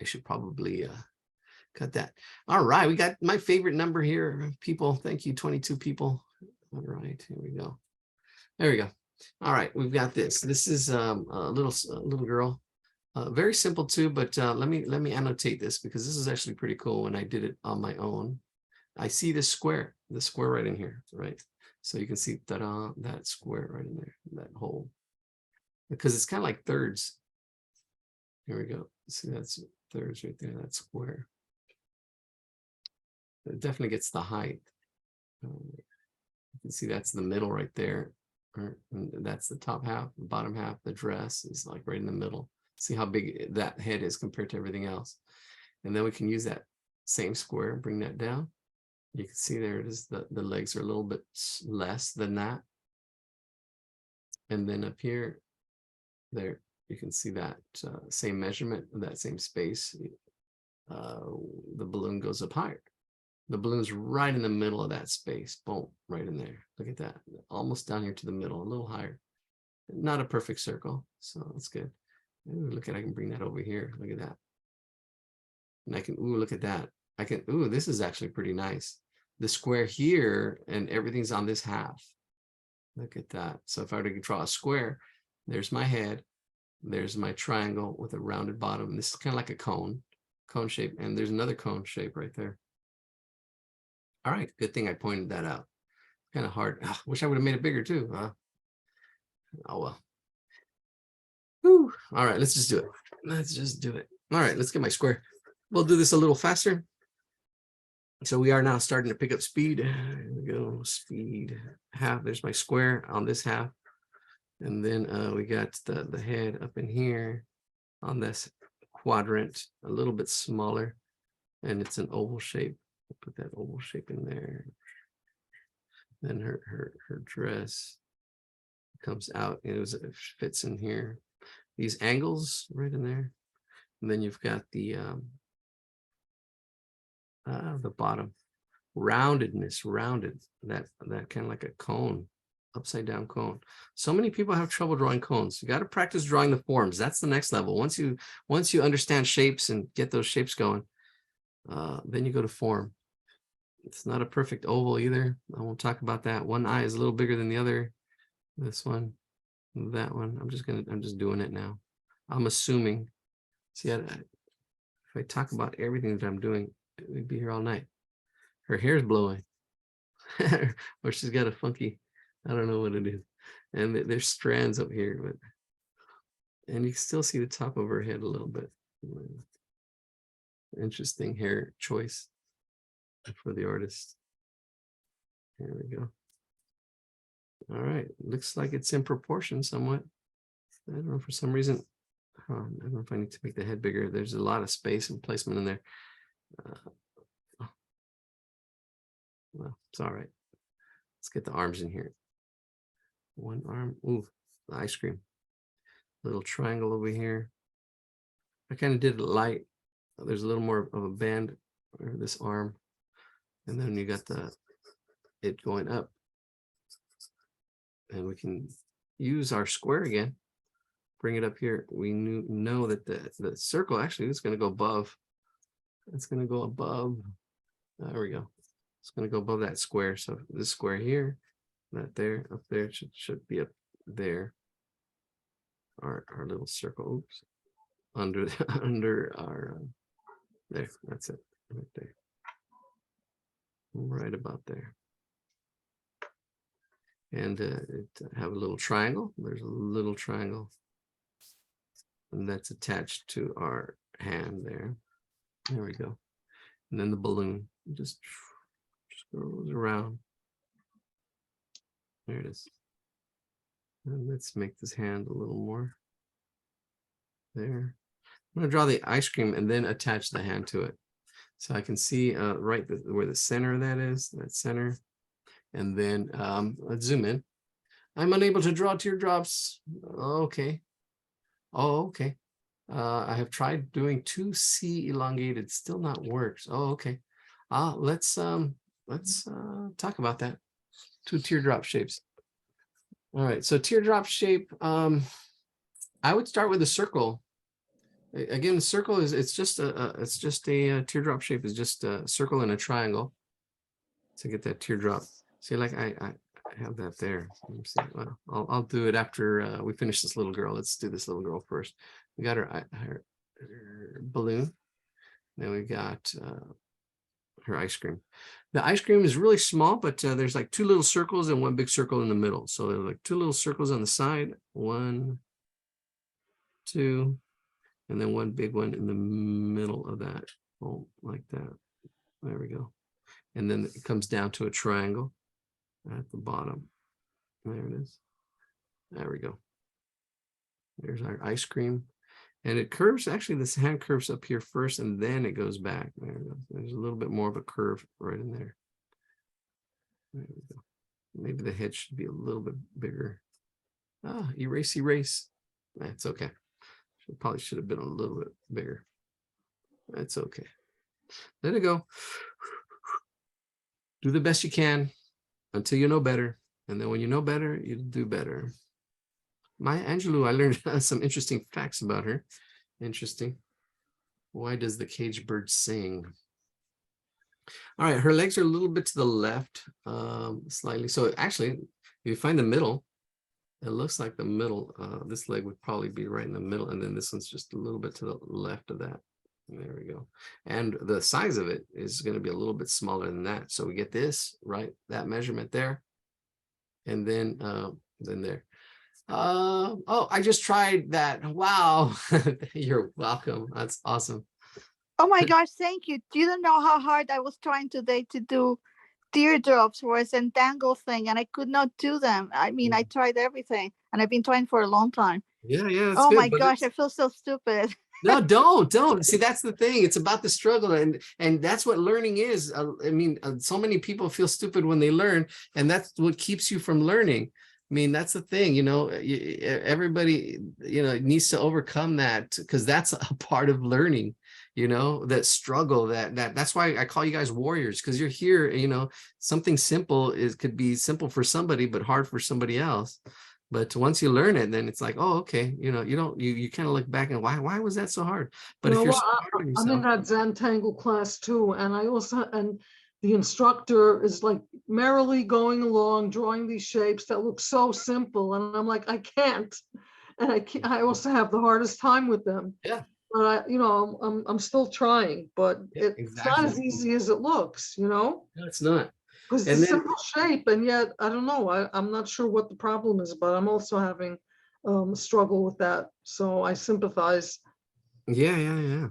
I should probably cut that. All right, we got my favorite number here, people. Thank you, 22 people. All right, here we go. There we go. All right, we've got this. This is a little girl. Very simple too, but let me annotate this because this is actually pretty cool when I did it on my own. I see this square, the square right in here, right? So you can see that square right in there, that hole, because it's kind of like thirds. Here we go. See, that's thirds right there, that square. It definitely gets the height. You can see that's the middle right there. And that's the top half, the bottom half. The dress is like right in the middle. See how big that head is compared to everything else. And then we can use that same square, bring that down. You can see there it is, the legs are a little bit less than that. And then up here, there, you can see that same measurement, that same space. The balloon goes up higher. The balloon's right in the middle of that space. Boom, right in there. Look at that. Almost down here to the middle, a little higher. Not a perfect circle, so that's good. Ooh, look at, I can bring that over here. Look at that. And I can, ooh, look at that. I can, ooh, this is actually pretty nice. The square here and everything's on this half. Look at that. So if I were to draw a square, there's my head. There's my triangle with a rounded bottom. This is kind of like a cone shape. And there's another cone shape right there. All right, good thing I pointed that out. Kind of hard. Ugh, wish I would have made it bigger too. Oh well. Whew. All right, let's just do it. Let's just do it. All right, let's get my square. We'll do this a little faster. So we are now starting to pick up speed. Here we go, speed half. There's my square on this half. And then we got the head up in here on this quadrant, a little bit smaller. And it's an oval shape. Put that oval shape in there. Then her dress comes out. It fits in here. These angles right in there. And then you've got the bottom roundedness, rounded, that kind of like a cone, upside down cone. So many people have trouble drawing cones. You got to practice drawing the forms. That's the next level. Once you understand shapes and get those shapes going, then you go to form. It's not a perfect oval either. I won't talk about that. One eye is a little bigger than the other. This one, that one. I'm just doing it now. I'm assuming. See, if I talk about everything that I'm doing, we'd be here all night. Her hair's blowing. Or she's got a funky, I don't know what it is. And there's strands up here, and you can still see the top of her head a little bit. Interesting hair choice for the artist. There we go. All right, looks like it's in proportion somewhat. I don't know, for some reason, I don't know if I need to make the head bigger. There's a lot of space and placement in there. Well, it's all right. Let's get the arms in here. One arm, ooh, the ice cream. Little triangle over here. I kind of did it light. There's a little more of a band over this arm. And then you got it going up. And we can use our square again. Bring it up here. We know that the circle actually is going to go above. It's going to go above. There we go. It's going to go above that square. So this square here, that there, up there, should be up there. Our little circle. Oops. Under our there. That's it. Right there. right about there. And have a little triangle. There's a little triangle. And that's attached to our hand there. There we go. And then the balloon just goes around. There it is. And let's make this hand a little more. There. I'm going to draw the ice cream and then attach the hand to it. So I can see right where the center of that is, that center. And then let's zoom in. I'm unable to draw teardrops. Okay. Oh, okay. I have tried doing 2C elongated, still not works. Oh, okay. Let's talk about that. 2 teardrop shapes. All right, so teardrop shape. I would start with a circle. Again, the circle is it's just a teardrop shape is just a circle and a triangle to get that teardrop. See, like I have that there. Let me see. Well, I'll do it after we finish this little girl. Let's do this little girl first. We got her balloon. Then we got her ice cream. The ice cream is really small, but there's like 2 little circles and 1 big circle in the middle. So there's like 2 little circles on the side. 1, 2, and then 1 big one in the middle of that. Oh, like that. There we go. And then it comes down to a triangle at the bottom. There it is. There we go. There's our ice cream. And it curves, actually this hand curves up here first and then it goes back. There it goes. There's a little bit more of a curve right in there. There we go. Maybe the head should be a little bit bigger. Erase. That's okay. Probably should have been a little bit bigger. That's okay. Let it go. Do the best you can until you know better. And then when you know better, you do better. Maya Angelou, I learned some interesting facts about her. Interesting. Why does the caged bird sing? All right, her legs are a little bit to the left, slightly. So actually, if you find the middle, it looks like the middle, this leg would probably be right in the middle. And then this one's just a little bit to the left of that. There we go. And the size of it is going to be a little bit smaller than that. So we get this, right? That measurement there. And then there. Oh, I just tried that. Wow. You're welcome. That's awesome. Oh my gosh, thank you. You don't know how hard I was trying today to do teardrops for a Zentangle thing, and I could not do them. I mean, I tried everything, and I've been trying for a long time. Yeah, that's Oh good, my but gosh, I feel so stupid. no, don't. See, that's the thing. It's about the struggle, and that's what learning is. I mean, so many people feel stupid when they learn, and that's what keeps you from learning. I mean, that's the thing, you know, everybody, you know, needs to overcome that because that's a part of learning, you know, that struggle, that's why I call you guys warriors, because you're here, you know, something simple could be simple for somebody, but hard for somebody else. But once you learn it, then it's like, oh, okay, you know, you kind of look back and why was that so hard? But if you're so hard on I'm in yourself, that Zentangle class too, and the instructor is like merrily going along, drawing these shapes that look so simple, and I'm like, I can't, and I also have the hardest time with them. Yeah. But I'm still trying, but Yeah, it's not as easy as it looks, you know. No, it's not. Because And it's a then- simple shape, and yet I don't know. I'm not sure what the problem is, but I'm also having a struggle with that. So I sympathize. Yeah.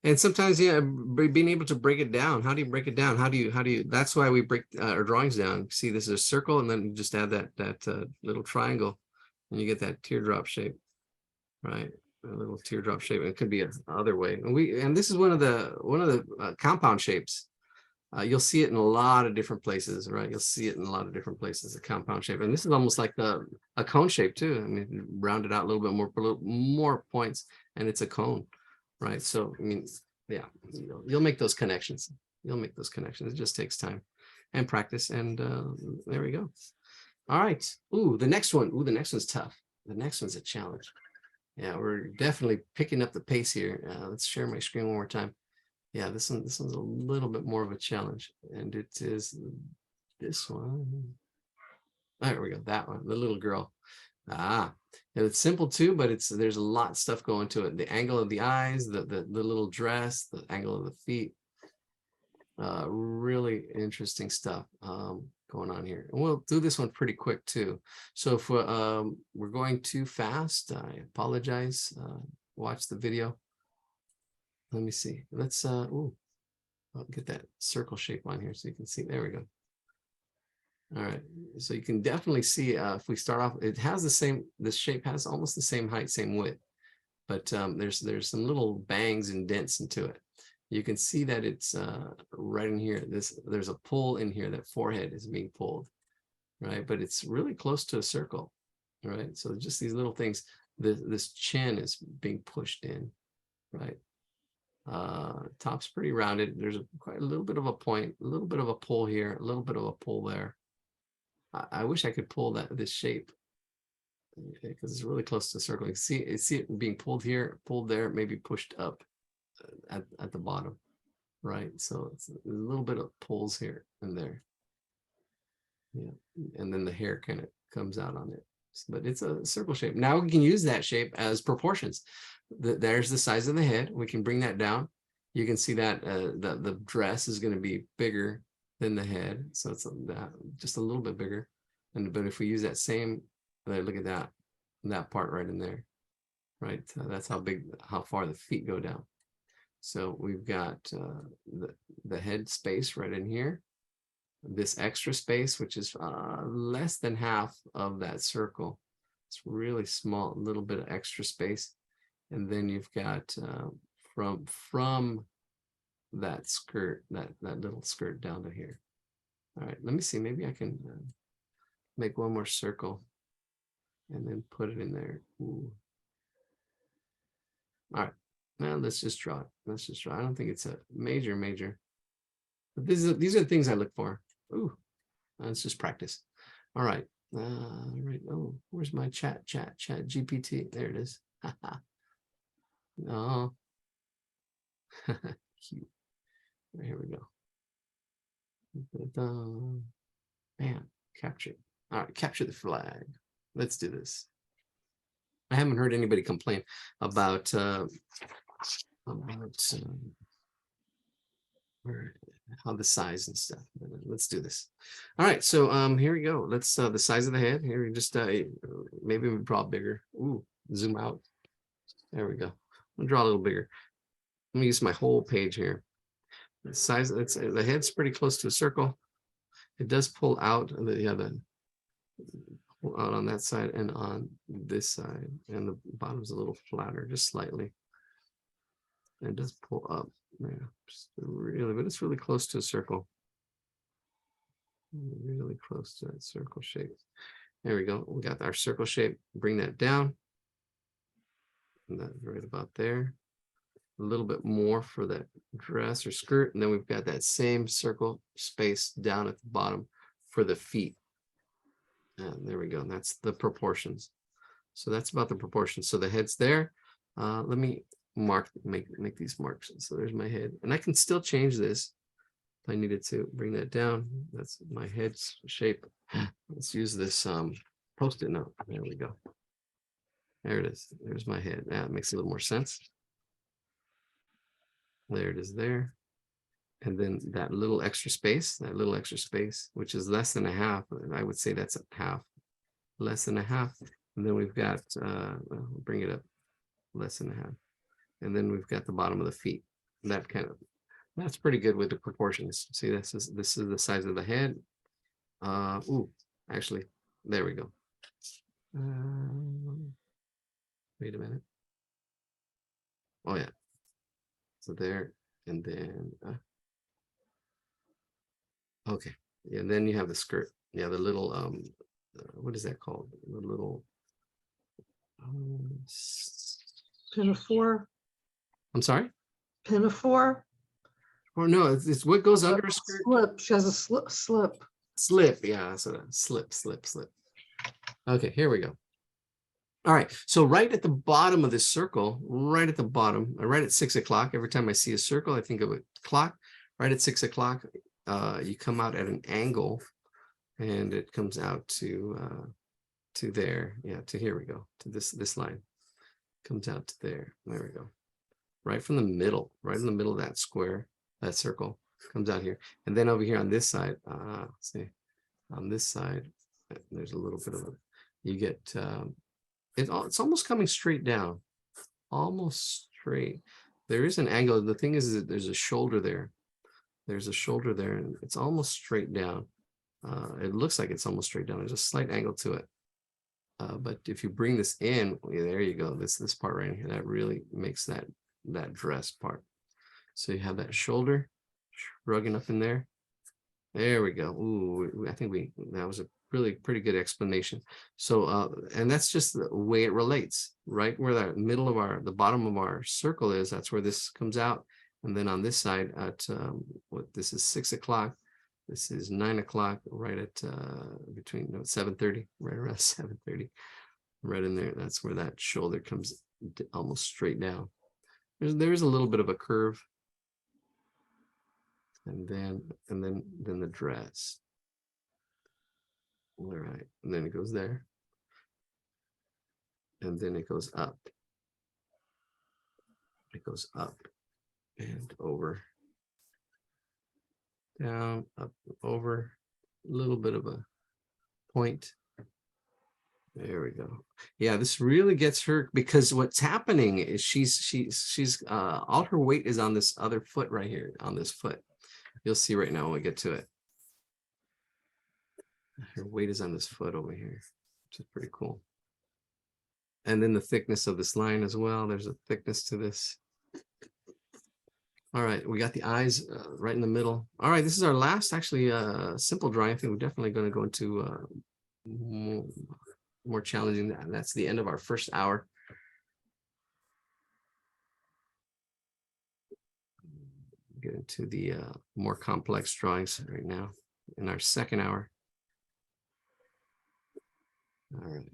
And sometimes, yeah, being able to break it down. How do you break it down? How do you, that's why we break our drawings down. See, this is a circle, and then you just add that little triangle, and you get that teardrop shape, right? A little teardrop shape. It could be another way. And this is one of the compound shapes. You'll see it in a lot of different places, right? You'll see it in a lot of different places, a compound shape. And this is almost like a cone shape too. I mean, round it out a little bit more, put a little more points, and it's a cone, right? So, I mean, yeah, you'll make those connections. You'll make those connections. It just takes time and practice. And there we go. All right. Ooh, the next one. Ooh, the next one's tough. The next one's a challenge. Yeah, we're definitely picking up the pace here. Let's share my screen one more time. Yeah, this one's a little bit more of a challenge, and it is this one. There we go, that one, the little girl. And it's simple too, but there's a lot of stuff going to it. The angle of the eyes, the little dress, the angle of the feet. Really interesting stuff going on here. And we'll do this one pretty quick too. So if we're going too fast, I apologize. Watch the video. Let me see. Let's ooh, I'll get that circle shape on here so you can see. There we go. All right. So you can definitely see if we start off, it has the same, this shape has almost the same height, same width, but there's some little bangs and dents into it. You can see that it's right in here. There's a pull in here. That forehead is being pulled, right? But it's really close to a circle, right? So just these little things. This chin is being pushed in, right? Top's pretty rounded. There's quite a little bit of a point, a little bit of a pull here, a little bit of a pull there. I wish I could pull this shape because it's really close to the circle. You see it being pulled here, pulled there, maybe pushed up at the bottom, right? So it's a little bit of pulls here and there. Yeah, and then the hair kind of comes out on it. But it's a circle shape. Now we can use that shape as proportions. There's the size of the head. We can bring that down. You can see that the dress is going to be bigger than the head. So it's just a little bit bigger. But if we use that same, look at that part right in there, right? That's how far the feet go down. So we've got the head space right in here. This extra space, which is less than half of that circle. It's really small, a little bit of extra space. And then you've got from that skirt, that little skirt down to here. All right, let me see, maybe I can make one more circle and then put it in there. Ooh. All right, now let's just draw it. Let's just draw. I don't think it's a major, but these are the things I look for. Ooh, let's just practice. All right. Right. Oh, where's my chat GPT? There it is. Oh, cute. Here we go. Bam, capture. All right, capture the flag. Let's do this. I haven't heard anybody complain about how the size and stuff. Let's do this. All right, so here we go. Let's the size of the head here. We just maybe we draw bigger. Ooh, zoom out. There we go. I'll draw a little bigger. Let me use my whole page here. The size, the head's pretty close to a circle. It does pull out pull out on that side and on this side, and the bottom's a little flatter, just slightly. And it does pull up. Yeah, but it's really close to a circle. Really close to that circle shape. There we go. We got our circle shape. Bring that down. And that's right about there. A little bit more for that dress or skirt. And then we've got that same circle space down at the bottom for the feet. And there we go. That's the proportions. So that's about the proportions. So the head's there. Let me make these marks. So there's my head, and I can still change this if I needed to. Bring that down. That's my head's shape. Let's use this post-it note. There we go. There it is. There's my head. That makes a little more sense. There it is there. And then that little extra space, which is less than a half. I would say that's a half, less than a half. And then we've got, we'll bring it up, less than a half. And then we've got the bottom of the feet. That's pretty good with the proportions. See, this is the size of the head. Ooh, actually, there we go. Wait a minute. Oh yeah. So there, and then okay. Yeah, and then you have the skirt. Yeah, the little what is that called? The little Pinafore. I'm sorry? Pinafore. Or no, it's what goes under a skirt. Slip. She has a slip. Slip, yeah, so slip. Okay, here we go. All right, so right at the bottom of this circle, right at the bottom, right at 6 o'clock, every time I see a circle, I think of a clock. Right at 6 o'clock, you come out at an angle, and it comes out to there. Yeah, to here we go, to this line. Comes out to there. There we go. Right from the middle, right in the middle of that square, that circle. comes out here. And then over here on this side, see, on this side, there's a little bit of a, you get, it's almost coming straight down, almost straight. There is an angle. The thing is that there's a shoulder there. There's a shoulder there, and it's almost straight down. It looks like it's almost straight down. There's a slight angle to it. But if you bring this in, there you go. This part right here, that really makes that dress part. So you have that shoulder shrugging up in there. There we go. Ooh, I think that was a really pretty good explanation. So, and that's just the way it relates, right where the middle of the bottom of our circle is. That's where this comes out. And then on this side at this is 6 o'clock. This is 9 o'clock, right at between 7:30, right around 7:30, right in there. That's where that shoulder comes almost straight down. There's a little bit of a curve. And then the dress. All right, and then it goes there. And then it goes up. It goes up and over. Down, up, over. A little bit of a point. There we go. Yeah, this really gets her, because what's happening is she's all her weight is on this other foot right here, on this foot. You'll see right now when we get to it. Her weight is on this foot over here, which is pretty cool. And then the thickness of this line as well. There's a thickness to this. All right, we got the eyes right in the middle. All right, this is our last actually simple drawing. I think we're definitely going to go into more challenging. That's the end of our first hour. Get into the more complex drawings right now in our second hour. All right.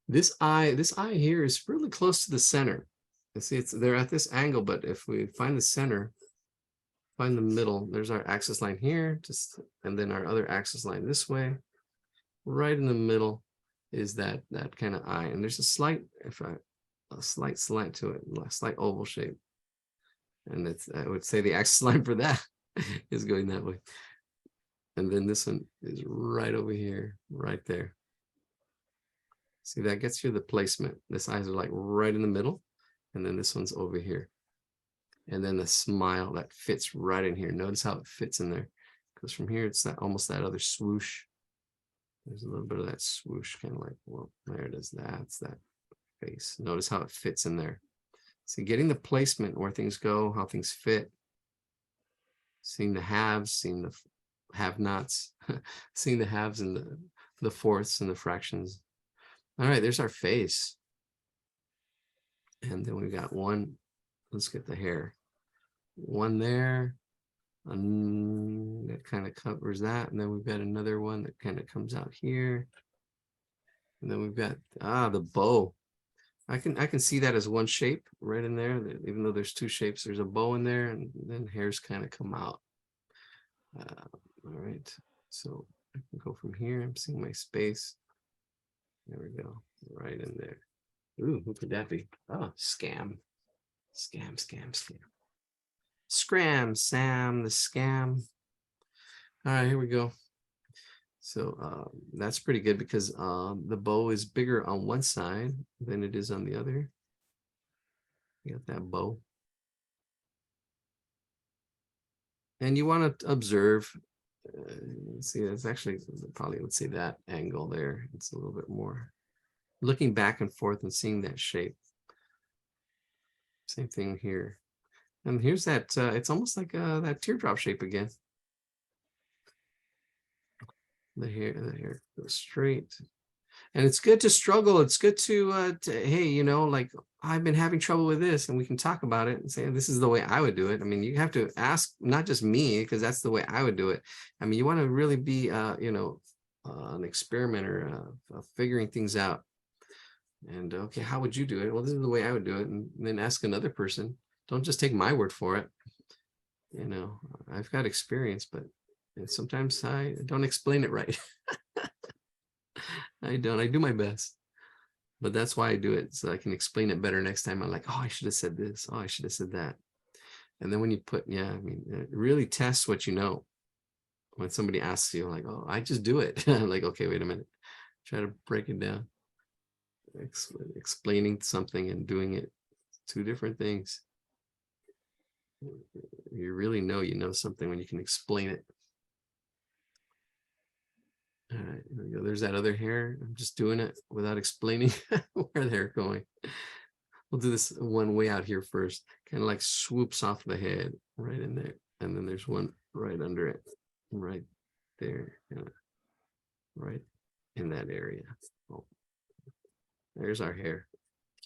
This eye here is really close to the center. You see, they're at this angle, but if we find the center, find the middle, there's our axis line here, and then our other axis line this way. Right in the middle is that kind of eye, and there's a slight slant to it, a slight oval shape. And I would say the axis line for that is going that way. And then this one is right over here, right there. See, that gets you the placement. This eyes are like right in the middle. And then this one's over here. And then the smile that fits right in here. Notice how it fits in there. Because from here, it's almost that other swoosh. There's a little bit of that swoosh, kind of like, well, there it is. That's that face. Notice how it fits in there. So getting the placement, where things go, how things fit, seeing the haves, seeing the have-nots, seeing the halves and the fourths and the fractions. All right, there's our face. And then we've got one, let's get the hair. One there, and that kind of covers that. And then we've got another one that kind of comes out here. And then we've got, the bow. I can see that as one shape right in there, even though there's two shapes. There's a bow in there, and then hairs kind of come out. All right, so I can go from here. I'm seeing my space. There we go, right in there. Ooh, who could that be? Oh, scam. Scram, Sam, the scam. All right, here we go. So that's pretty good, because the bow is bigger on one side than it is on the other. You got that bow. And you want to observe. See, it's actually probably, let's say that angle there. It's a little bit more looking back and forth and seeing that shape. Same thing here. And here's that, it's almost like that teardrop shape again. The hair goes straight. And it's good to struggle. It's good to hey, you know, like, I've been having trouble with this, and we can talk about it and say, this is the way I would do it. I mean, you have to ask, not just me, because that's the way I would do it. I mean, you want to really be, you know, an experimenter of figuring things out. And okay, how would you do it? Well, this is the way I would do it. And then ask another person. Don't just take my word for it. You know, I've got experience, but sometimes I don't explain it right. I do my best, but that's why I do it, so I can explain it better next time. I'm like, oh, I should have said this. Oh, I should have said that. And then when you put, yeah, I mean, it really tests what you know. When somebody asks you like, oh, I just do it. Like, okay, wait a minute. Try to break it down. Explaining something and doing it, two different things. You really know you know something when you can explain it. All right, here we go. There's that other hair. I'm just doing it without explaining where they're going. We'll do this one way out here first. Kind of like swoops off the head right in there. And then there's one right under it, right there. Right in that area. Oh, there's our hair.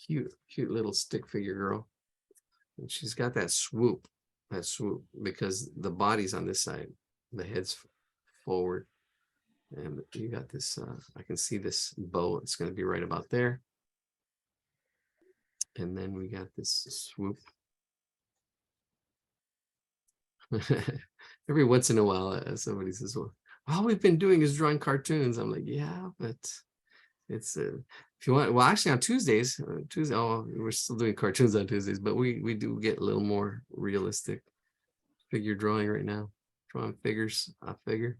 Cute, cute little stick figure girl. And she's got that swoop because the body's on this side, the head's forward. And you got this, I can see this bow. It's going to be right about there. And then we got this swoop. Every once in a while, somebody says, well, all we've been doing is drawing cartoons. I'm like, yeah, but it's, if you want, well, actually on Tuesdays, oh, we're still doing cartoons on Tuesdays, but we do get a little more realistic figure drawing right now. Drawing figures, a figure.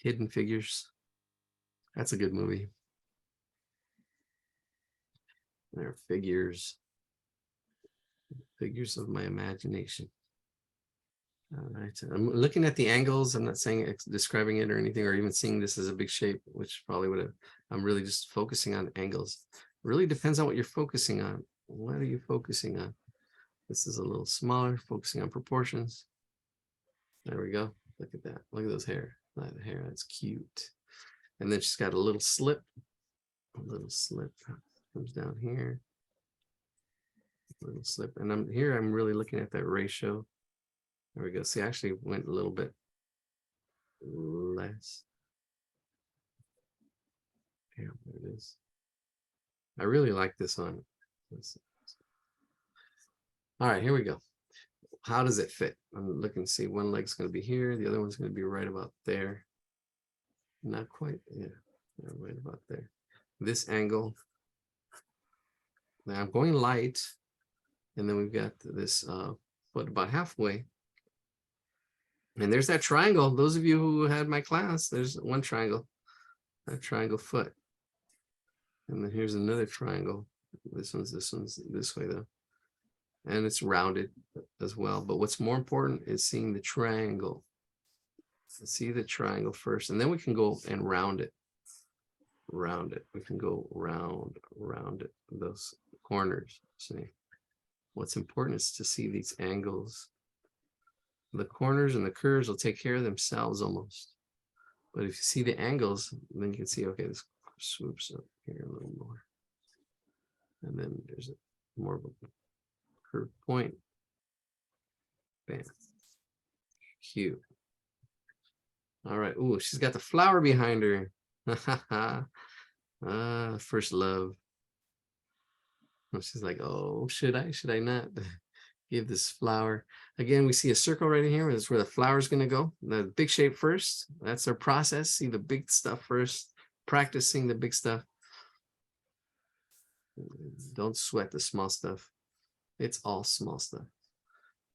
Hidden Figures. That's a good movie. There are figures of my imagination. All right, I'm looking at the angles. I'm not saying describing it or anything, or even seeing this as a big shape, which probably would have. I'm really just focusing on angles. It really depends on what you're focusing on. What are you focusing on? This is a little smaller, focusing on proportions. There we go. Look at that. Look at those hair. That hair, that's cute. And then she's got a little slip. A little slip comes down here. A little slip. And I'm really looking at that ratio. There we go. See, I actually went a little bit less. Yeah, there it is. I really like this one. All right, here we go. How does it fit? I'm looking to see one leg's going to be here. The other one's going to be right about there. Not quite. Yeah, right about there. This angle. Now I'm going light. And then we've got this foot about halfway. And there's that triangle. Those of you who had my class, there's one triangle. That triangle foot. And then here's another triangle. This one's this way though. And it's rounded as well. But what's more important is seeing the triangle. So see the triangle first, and then we can go and round it. Round it. We can go round it. Those corners. See, what's important is to see these angles. The corners and the curves will take care of themselves almost. But if you see the angles, then you can see, okay, this swoops up here a little more. And then there's more of a curved point. Bam. Cute. All right. Ooh, she's got the flower behind her. First love. She's like, oh, should I not give this flower? Again, we see a circle right in here. That's where the flower is going to go. The big shape first. That's our process. See the big stuff first. Practicing the big stuff. Don't sweat the small stuff. It's all small stuff.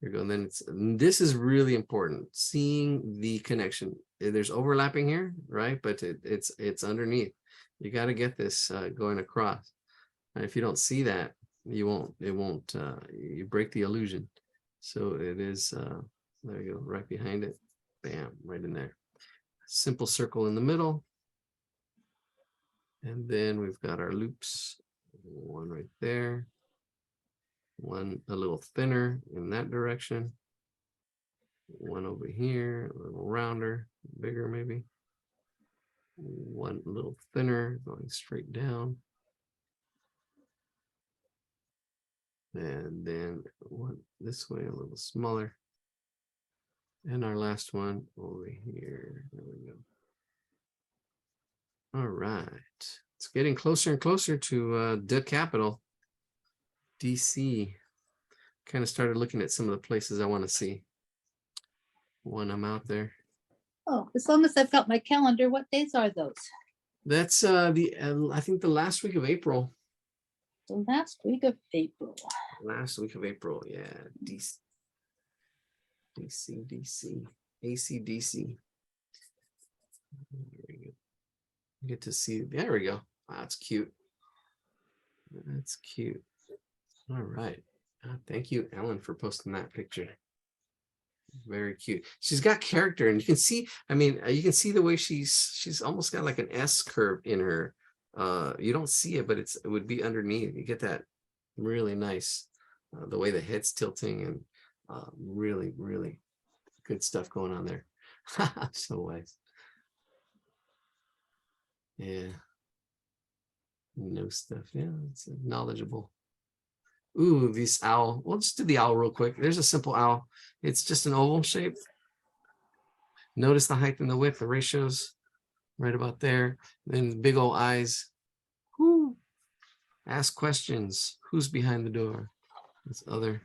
Here we go. And then this is really important. Seeing the connection. There's overlapping here, right? But it's underneath. You got to get this going across. And if you don't see that, you break the illusion. So it is, there you go, right behind it. Bam, right in there. Simple circle in the middle. And then we've got our loops. One right there. One a little thinner in that direction. One over here, a little rounder, bigger maybe. One a little thinner going straight down. And then one this way, a little smaller. And our last one over here. There we go. All right. It's getting closer and closer to the capital, DC. Kind of started looking at some of the places I want to see when I'm out there. Oh, as long as I've got my calendar, what days are those? That's I think the last week of April. The last week of April. Last week of April, yeah. DC, ACDC. There we go. Get to see. There we go. Wow, that's cute. That's cute. All right. Thank you, Ellen, for posting that picture. Very cute. She's got character, and you can see. I mean, you can see the way she's almost got like an S curve in her. You don't see it, but it would be underneath. You get that really nice. The way the head's tilting, and really, really good stuff going on there. So wise. Yeah. No stuff. Yeah, it's knowledgeable. Ooh, this owl. We'll just do the owl real quick. There's a simple owl. It's just an oval shape. Notice the height and the width, the ratios right about there. Then big old eyes. Whoo. Ask questions. Who's behind the door? This other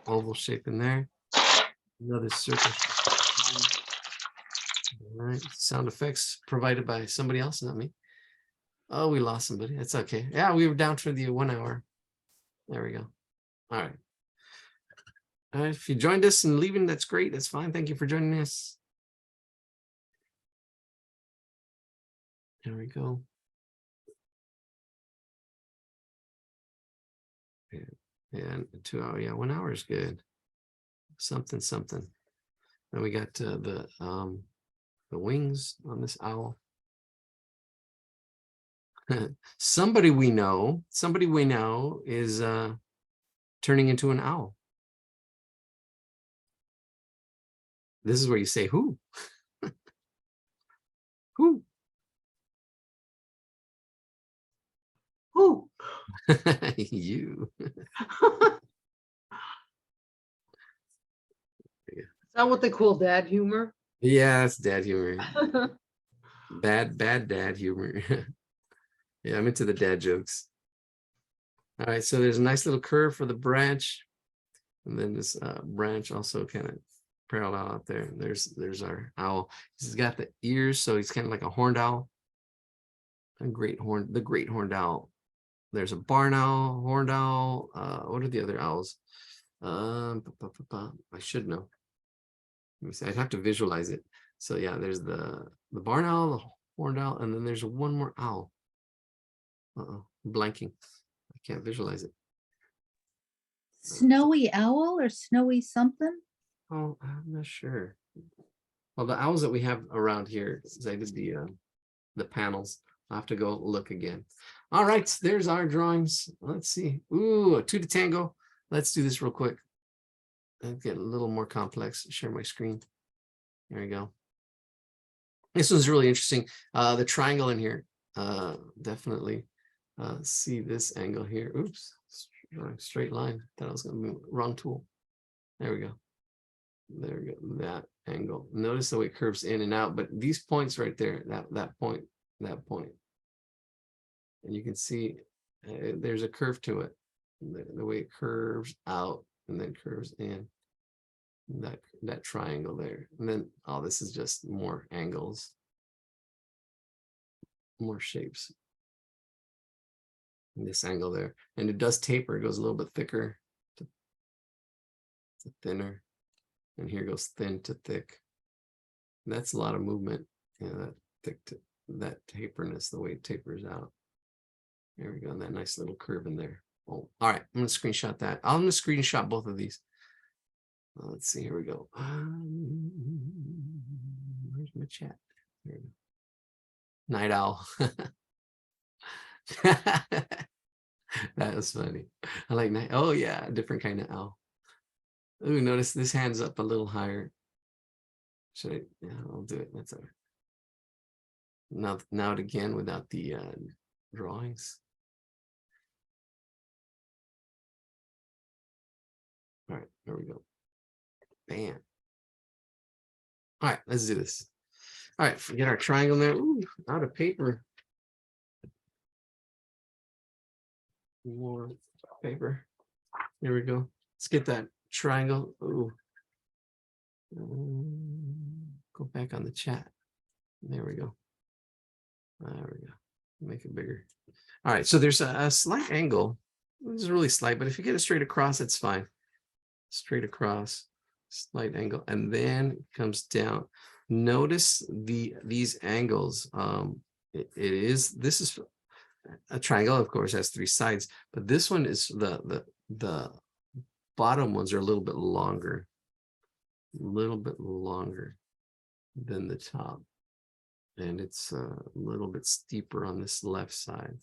oval shape in there. Another circle. All right. Sound effects provided by somebody else, not me. Oh, we lost somebody. That's okay. Yeah, we were down for the 1 hour. There we go. All right. If you joined us and leaving, that's great. That's fine. Thank you for joining us. There we go. And 2 hours. Yeah, 1 hour is good. Something. Then we got the wings on this owl. Somebody we know is turning into an owl. This is where you say who. Who? Who? You. Is that what they call dad humor? Yeah, it's dad humor. Bad dad humor. Yeah, I'm into the dad jokes. All right, so there's a nice little curve for the branch, and then this branch also kind of parallel out there. There's our owl. He's got the ears, so he's kind of like a horned owl. The great horned owl. There's a barn owl, horned owl. What are the other owls? I should know. Let me see. I'd have to visualize it. So yeah, there's the barn owl, the horned owl, and then there's one more owl. Blanking. I can't visualize it. Snowy owl or snowy something? Oh, I'm not sure. Well, the owls that we have around here, since I did the panels, I'll have to go look again. All right, there's our drawings. Let's see. Ooh, a 2 to tango. Let's do this real quick. I'll get a little more complex. Share my screen. There we go. This one's really interesting. The triangle in here, definitely. See this angle here. Oops, straight line. Thought I was going to move wrong tool. There we go. There we go. That angle. Notice the way it curves in and out, but these points right there, that point, and you can see there's a curve to it. The way it curves out and then curves in. That triangle there, and then this is just more angles, more shapes. This angle there, and it does taper. It goes a little bit thicker to thinner, and here goes thin to thick. That's a lot of movement. Yeah, that thick to that taperness, the way it tapers out. There we go, and that nice little curve in there. Oh, all right, I'm gonna screenshot that. I'm gonna screenshot both of these. Let's see. Here we go. Where's my chat? There we go. Night owl. That was funny. I like night. Oh yeah, a different kind of owl. Ooh, notice this hand's up a little higher. Should I? Yeah, I'll do it. That's all right. Now it again without the drawings. All right, there we go. Bam. All right, let's do this. All right, get our triangle there. Ooh, out of paper. More paper. There we go. Let's get that triangle. Ooh. Go back on the chat. There we go. There we go. Make it bigger. All right, so there's a slight angle. This is really slight, but if you get it straight across, it's fine. Straight across, slight angle, and then it comes down. Notice these angles. This is a triangle, of course, has 3 sides, but this one is the bottom ones are a little bit longer than the top, and it's a little bit steeper on this left side.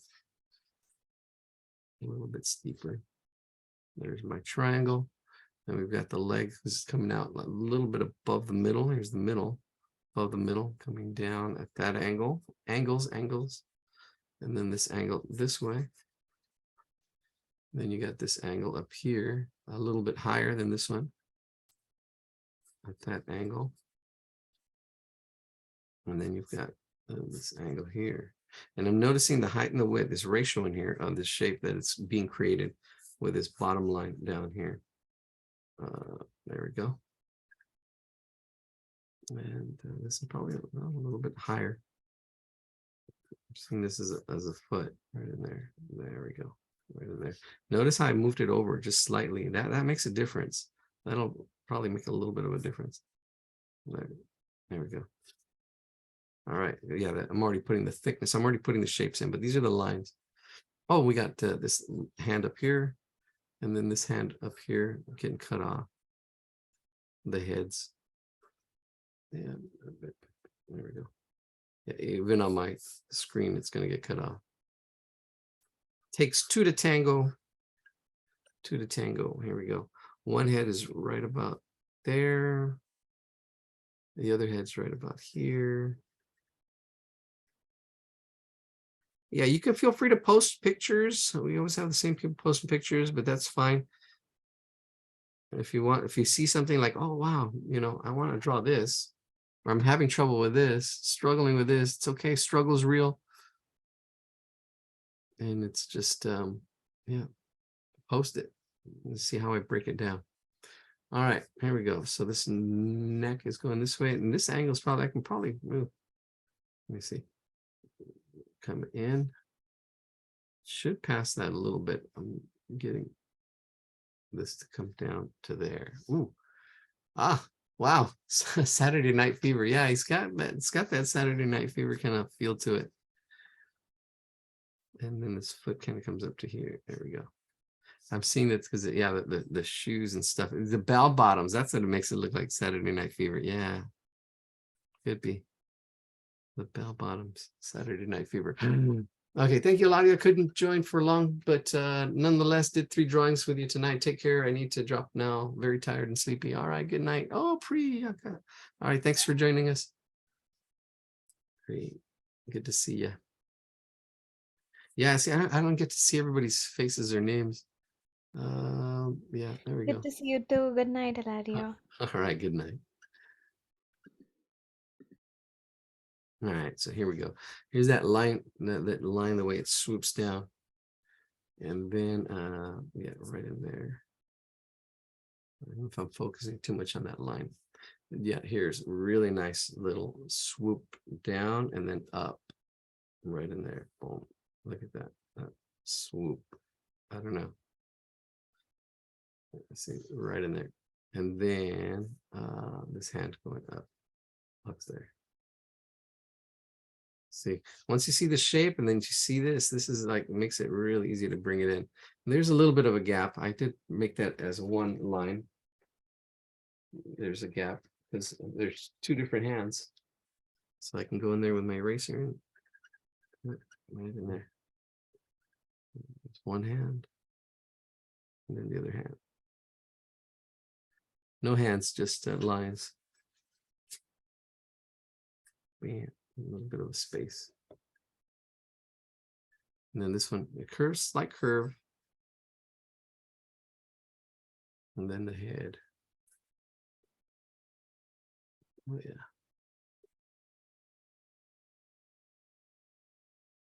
A little bit steeper. There's my triangle, and we've got the leg. This is coming out a little bit above the middle. Here's the middle, above the middle, coming down at that angle. Angles, and then this angle this way. Then you got this angle up here, a little bit higher than this one, at that angle. And then you've got this angle here. And I'm noticing the height and the width, this ratio in here of this shape that it's being created with this bottom line down here. There we go. And this is probably a little bit higher. I'm seeing this as a foot right in there. There we go. Right in there. Notice how I moved it over just slightly. That makes a difference. That'll probably make a little bit of a difference. There we go. All right. Yeah, I'm already putting the thickness. I'm already putting the shapes in, but these are the lines. Oh, we got this hand up here, and then this hand up here getting cut off. The heads. Yeah, there we go. Yeah, even on my screen, it's going to get cut off. Takes 2 to tango. 2 to tango. Here we go. One head is right about there. The other head's right about here. Yeah, you can feel free to post pictures. We always have the same people posting pictures, but that's fine. If you want, if you see something like, oh, wow, you know, I want to draw this, or I'm having trouble with this, struggling with this, it's okay. Struggle's real. And it's just, yeah, post it. Let's see how I break it down. All right, here we go. So this neck is going this way, and this angle is probably, I can probably move. Let me see. Come in. Should pass that a little bit. I'm getting this to come down to there. Ooh. Ah, wow. Saturday Night Fever. Yeah, it's got that Saturday Night Fever kind of feel to it. And then this foot kind of comes up to here. There we go. I'm seeing that because, yeah, the shoes and stuff. The bell bottoms, that's what it makes it look like Saturday Night Fever. Yeah, could be. The bell bottoms, Saturday Night Fever. Okay, thank you, Ladia. Couldn't join for long, but nonetheless, did 3 drawings with you tonight. Take care. I need to drop now. Very tired and sleepy. All right, good night. Oh, Priyanka. All right, thanks for joining us. Great. Good to see you. Yeah, see, I don't get to see everybody's faces or names. Yeah, there we go. Good to see you too. Good night, Eladio. All right, good night. All right, so here we go. Here's that line, that line, the way it swoops down. And then, yeah, right in there. I don't know if I'm focusing too much on that line. Yeah, here's really nice little swoop down and then up right in there. Boom. Look at that. Swoop. I don't know. Let's see, right in there. And then this hand going up there. See, once you see the shape and then you see this is like, makes it really easy to bring it in. And there's a little bit of a gap. I did make that as one line. There's a gap because there's 2 different hands. So I can go in there with my eraser and right in there. It's one hand and then the other hand. No hands, just lines. Man, a little bit of a space. And then this one, a curve, slight curve. And then the head. Oh yeah.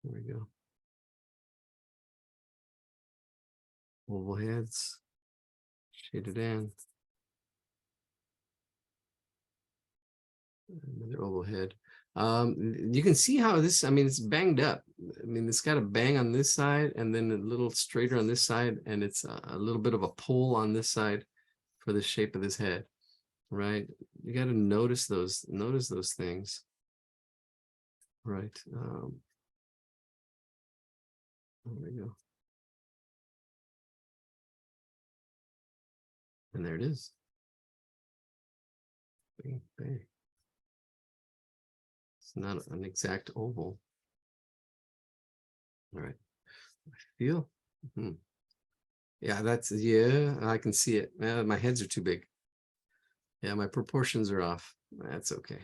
There we go. Oval heads, shaded in. Another oval head. You can see how this, I mean, it's banged up. I mean, it's got a bang on this side and then a little straighter on this side, and it's a little bit of a pull on this side for the shape of this head, right? You got to notice those things, right? There we go. And there it is. Bang, bang. It's not an exact oval. All right. Feel. Yeah, yeah, I can see it. My heads are too big. Yeah, my proportions are off. That's okay.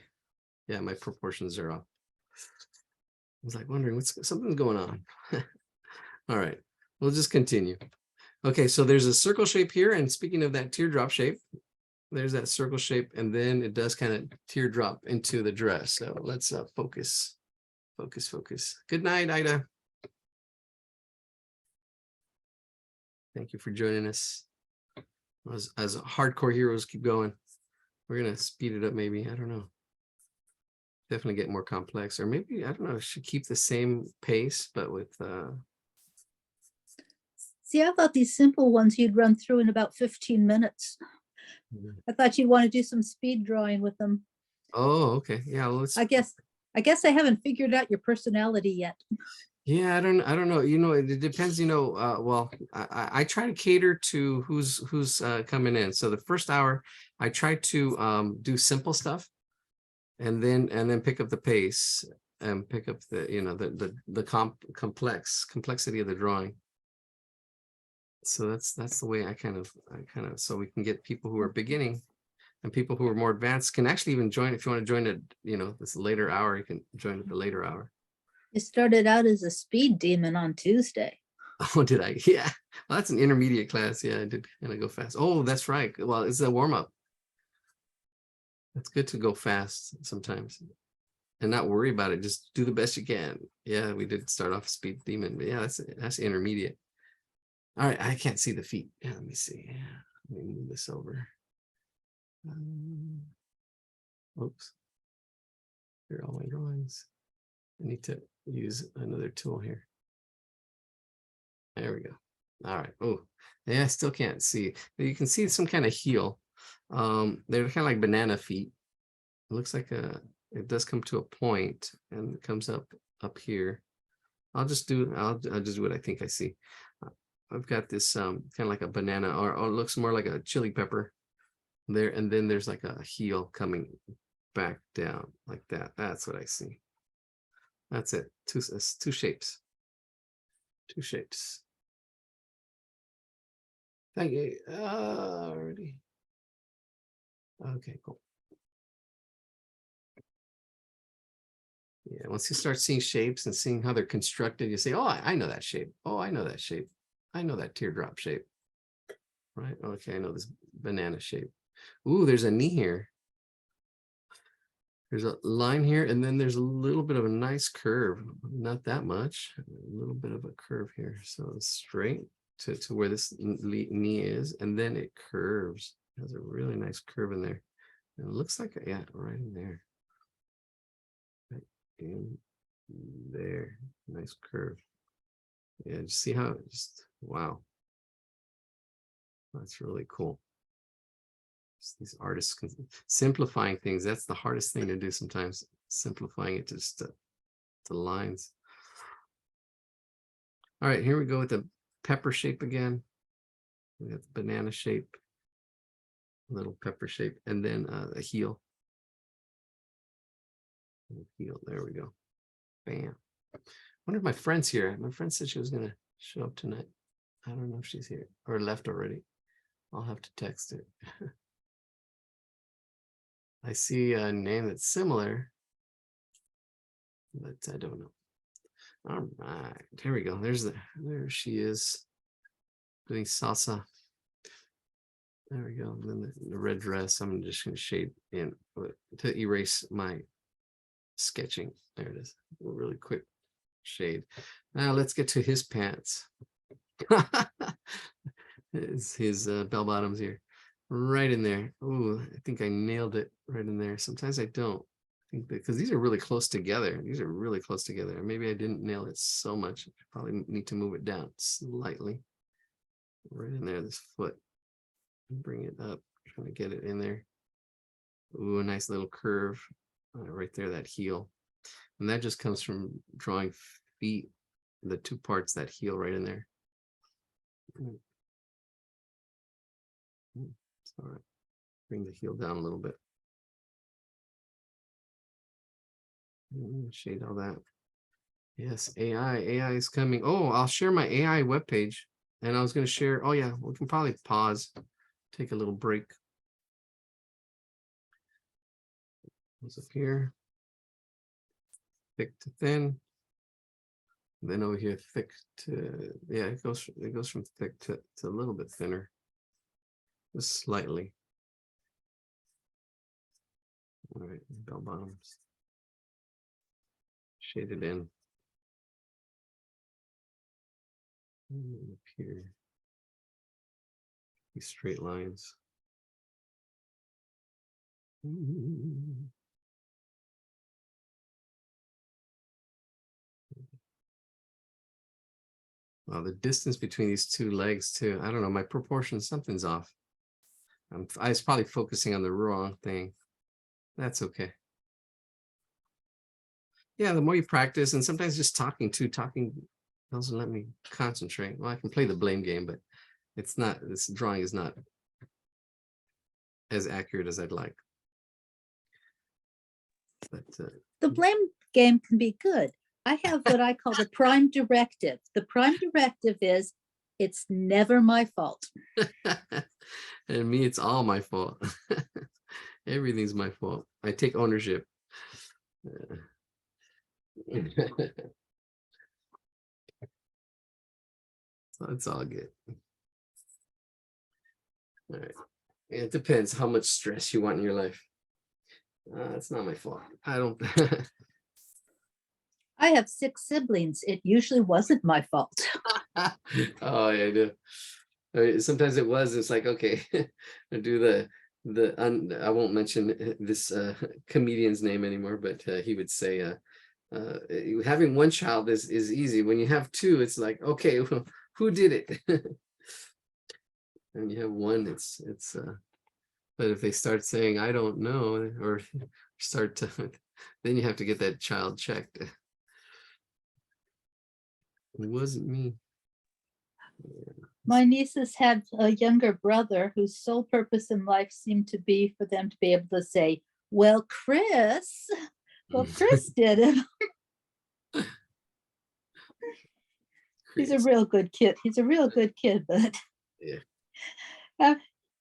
Yeah, my proportions are off. I was like wondering something's going on. All right, we'll just continue. Okay, so there's a circle shape here, and speaking of that teardrop shape, there's that circle shape, and then it does kind of teardrop into the dress. So let's focus. Good night, Ida. Thank you for joining us. As hardcore heroes keep going, we're gonna speed it up. Maybe, I don't know. Definitely get more complex, or maybe, I don't know, should keep the same pace, but with See, I thought these simple ones you'd run through in about 15 minutes. I thought you'd want to do some speed drawing with them. oh, okay, yeah, let's. I guess I haven't figured out your personality yet. Yeah, I don't know. You know, it depends, you know, well, I try to cater to who's coming in. So the first hour, I try to do simple stuff and then pick up the pace and pick up the, you know, the complexity of the drawing. So that's the way I kind of, so we can get people who are beginning and people who are more advanced can actually even join. If you want to join it, you know, this later hour, you can join at the later hour. You started out as a speed demon on Tuesday. Oh, did I? Yeah. Well, that's an intermediate class. Yeah, I did kind of go fast. Oh, that's right. Well, it's a warm up. It's good to go fast sometimes and not worry about it. Just do the best you can. Yeah, we did start off speed demon, but yeah, that's intermediate. All right, I can't see the feet. Yeah, let me see. Yeah, let me move this over. Oops. Here are all my drawings. I need to use another tool here. There we go. All right. Oh, yeah, I still can't see. You can see some kind of heel. They're kind of like banana feet. It looks like it does come to a point and it comes up here. I'll just do what I think I see. I've got this kind of like a banana, or it looks more like a chili pepper there, and then there's like a heel coming back down like that. That's what I see. That's it. Two shapes. Two shapes. Thank you. Already. Okay, cool. Yeah, once you start seeing shapes and seeing how they're constructed, you say, oh, I know that shape. Oh, I know that shape. I know that teardrop shape. Right? Okay, I know this banana shape. Ooh, there's a knee here. There's a line here, and then there's a little bit of a nice curve. Not that much. A little bit of a curve here. So it's straight to where this knee is, and then it curves. It has a really nice curve in there. And it looks like, yeah, right in there. Right in there. Nice curve. Yeah, just see how it just, wow. That's really cool. These artists simplifying things. That's the hardest thing to do sometimes. Simplifying it just to lines. All right, here we go with the pepper shape again. We got the banana shape, little pepper shape, and then a heel. Heel. There we go. Bam. I wonder if my friend's here. My friend said she was gonna show up tonight. I don't know if she's here or left already. I'll have to text her. I see a name that's similar, but I don't know. All right, here we go. There she is doing salsa. There we go. And then the red dress. I'm just going to shade in to erase my sketching. There it is. A really quick shade. Now let's get to his pants. his bell bottoms here. Right in there. Oh, I think I nailed it right in there. Sometimes I don't. think because these are really close together. These are really close together. Maybe I didn't nail it so much. I probably need to move it down slightly. Right in there, this foot. Bring it up, trying to get it in there. Ooh, a nice little curve right there, that heel. And that just comes from drawing feet, the two parts, that heel right in there. It's all right. Bring the heel down a little bit. Shade all that. Yes, AI is coming. Oh, I'll share my AI webpage. And I was going to share, oh yeah, we can probably pause, take a little break. Goes up here. Thick to thin. Then over here, thick to, yeah, it goes from thick to a little bit thinner. Just slightly. All right, bell bottoms. Shade it in. Up here. These straight lines. Well, the distance between these two legs too. I don't know, my proportion, something's off. I was probably focusing on the wrong thing. That's okay. Yeah, the more you practice, and sometimes just talking doesn't let me concentrate. Well, I can play the blame game, but it's not, this drawing is not as accurate as I'd like. But The blame game can be good. I have what I call the prime directive. The prime directive is, it's never my fault. and me, it's all my fault. Everything's my fault. I take ownership. So it's all good. All right. It depends how much stress you want in your life. It's not my fault. I don't. I have 6 siblings. It usually wasn't my fault. Oh, yeah, I do. Sometimes it was. It's like, okay, I do I won't mention this comedian's name anymore, but he would say, having one child is easy. When you have 2, it's like, okay, well, who did it? And you have 1, it's but if they start saying, I don't know, or start to, then you have to get that child checked. It wasn't me. My nieces had a younger brother whose sole purpose in life seemed to be for them to be able to say, well, Chris did it. He's a real good kid. He's a real good kid, but yeah.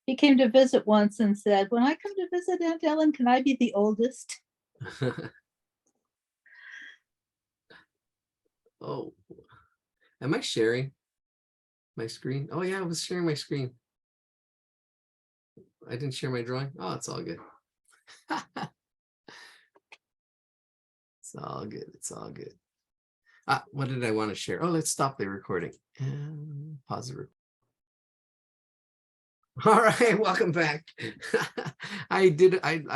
He came to visit once and said, when I come to visit Aunt Ellen, can I be the oldest? Oh, am I sharing my screen? Oh yeah, I was sharing my screen. I didn't share my drawing. Oh, it's all good. It's all good. It's all good. What did I want to share? Oh, let's stop the recording and pause the recording. All right, welcome back. I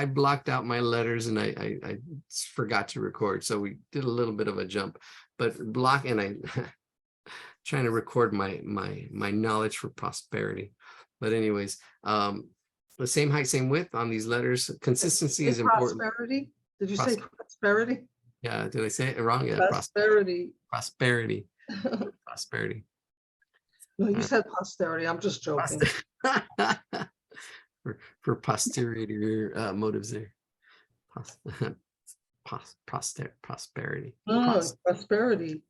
blocked out my letters and I forgot to record. So we did a little bit of a jump, but trying to record my knowledge for prosperity. But anyways, the same height, same width on these letters. Consistency is important. Prosperity? Did you say prosperity? Yeah, did I say it wrong? Yeah, Prosperity. prosperity. Prosperity. No, you said posterity. I'm just joking. for posterity motives there. Prosperity. Prosperity.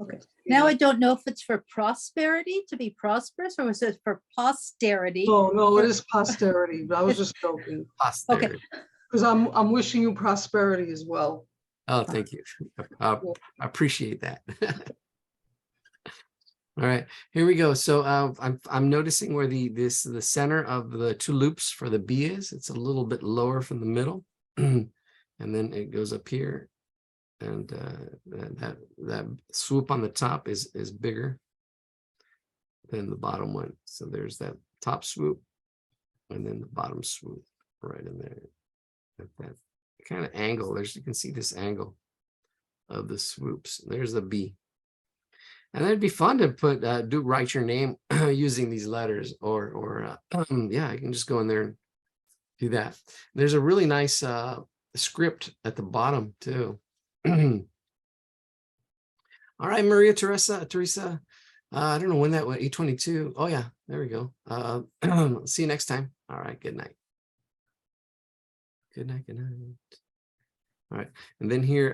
Okay. Now I don't know if it's for prosperity, to be prosperous, or is it for posterity? No, it is posterity, but I was just joking. Posterity. Okay. Because I'm wishing you prosperity as well. Oh, thank you. I appreciate that. All right, here we go. So I'm noticing where the center of the 2 loops for the B is. It's a little bit lower from the middle, and then it goes up here, and that swoop on the top is bigger than the bottom one. So there's that top swoop, and then the bottom swoop right in there. That kind of angle. You can see this angle of the swoops. There's the B. And it'd be fun to put write your name using these letters, or yeah, you can just go in there and do that. There's a really nice script at the bottom too. All right, Maria Teresa. I don't know when that went. 8:22. Oh yeah, there we go. See you next time. All right, good night. Good night. Good night. All right, and then here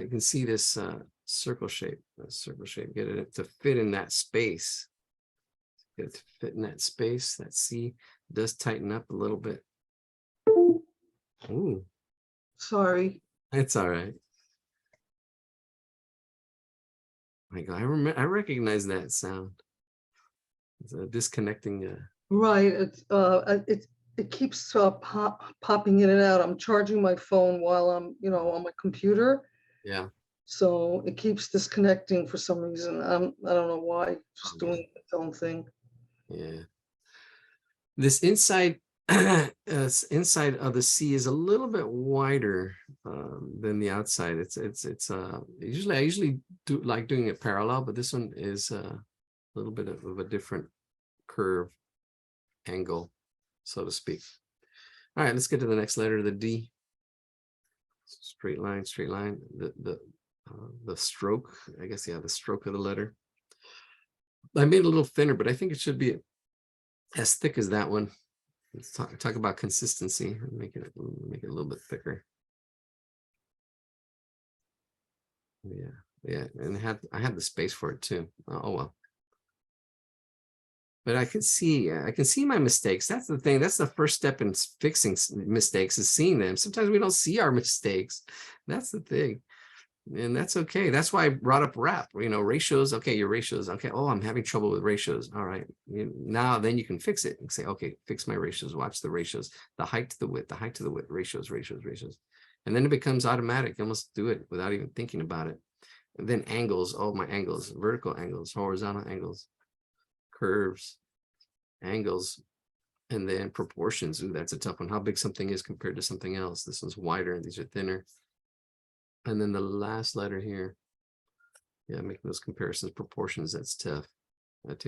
you can see this circle shape. Get it to fit in that space. Get it to fit in that space. That C does tighten up a little bit. Ooh, Sorry. it's all right. My God, I recognize that sound. It's a disconnecting. Right, it keeps popping in and out. I'm charging my phone while I'm, on my computer. Yeah. So it keeps disconnecting for some reason. I don't know why, just Okay. doing its own thing. Yeah. This inside inside of the C is a little bit wider than the outside. It's usually I usually do like doing it parallel, but this one is a little bit of a different curve angle, so to speak. All right, let's get to the next letter, the D. Straight line. The stroke, I guess, yeah, the stroke of the letter. I made it a little thinner, but I think it should be as thick as that one. Let's talk about consistency and make it a little bit thicker. Yeah, and I had the space for it too. Oh well. But I can see my mistakes. That's the thing. That's the first step in fixing mistakes, is seeing them. Sometimes we don't see our mistakes. That's the thing. And that's okay. That's why I brought up RAP, ratios. Okay, your ratios. Okay. Oh, I'm having trouble with ratios. All right. Now then you can fix it and say, okay, fix my ratios. Watch the ratios, the height to the width, ratios. And then it becomes automatic. You almost do it without even thinking about it. And then angles. Oh, my angles, vertical angles, horizontal angles, curves, angles, and then proportions. Ooh, that's a tough one. How big something is compared to something else. This one's wider and these are thinner. And then the last letter here, yeah, making those comparisons, proportions, that's tough. And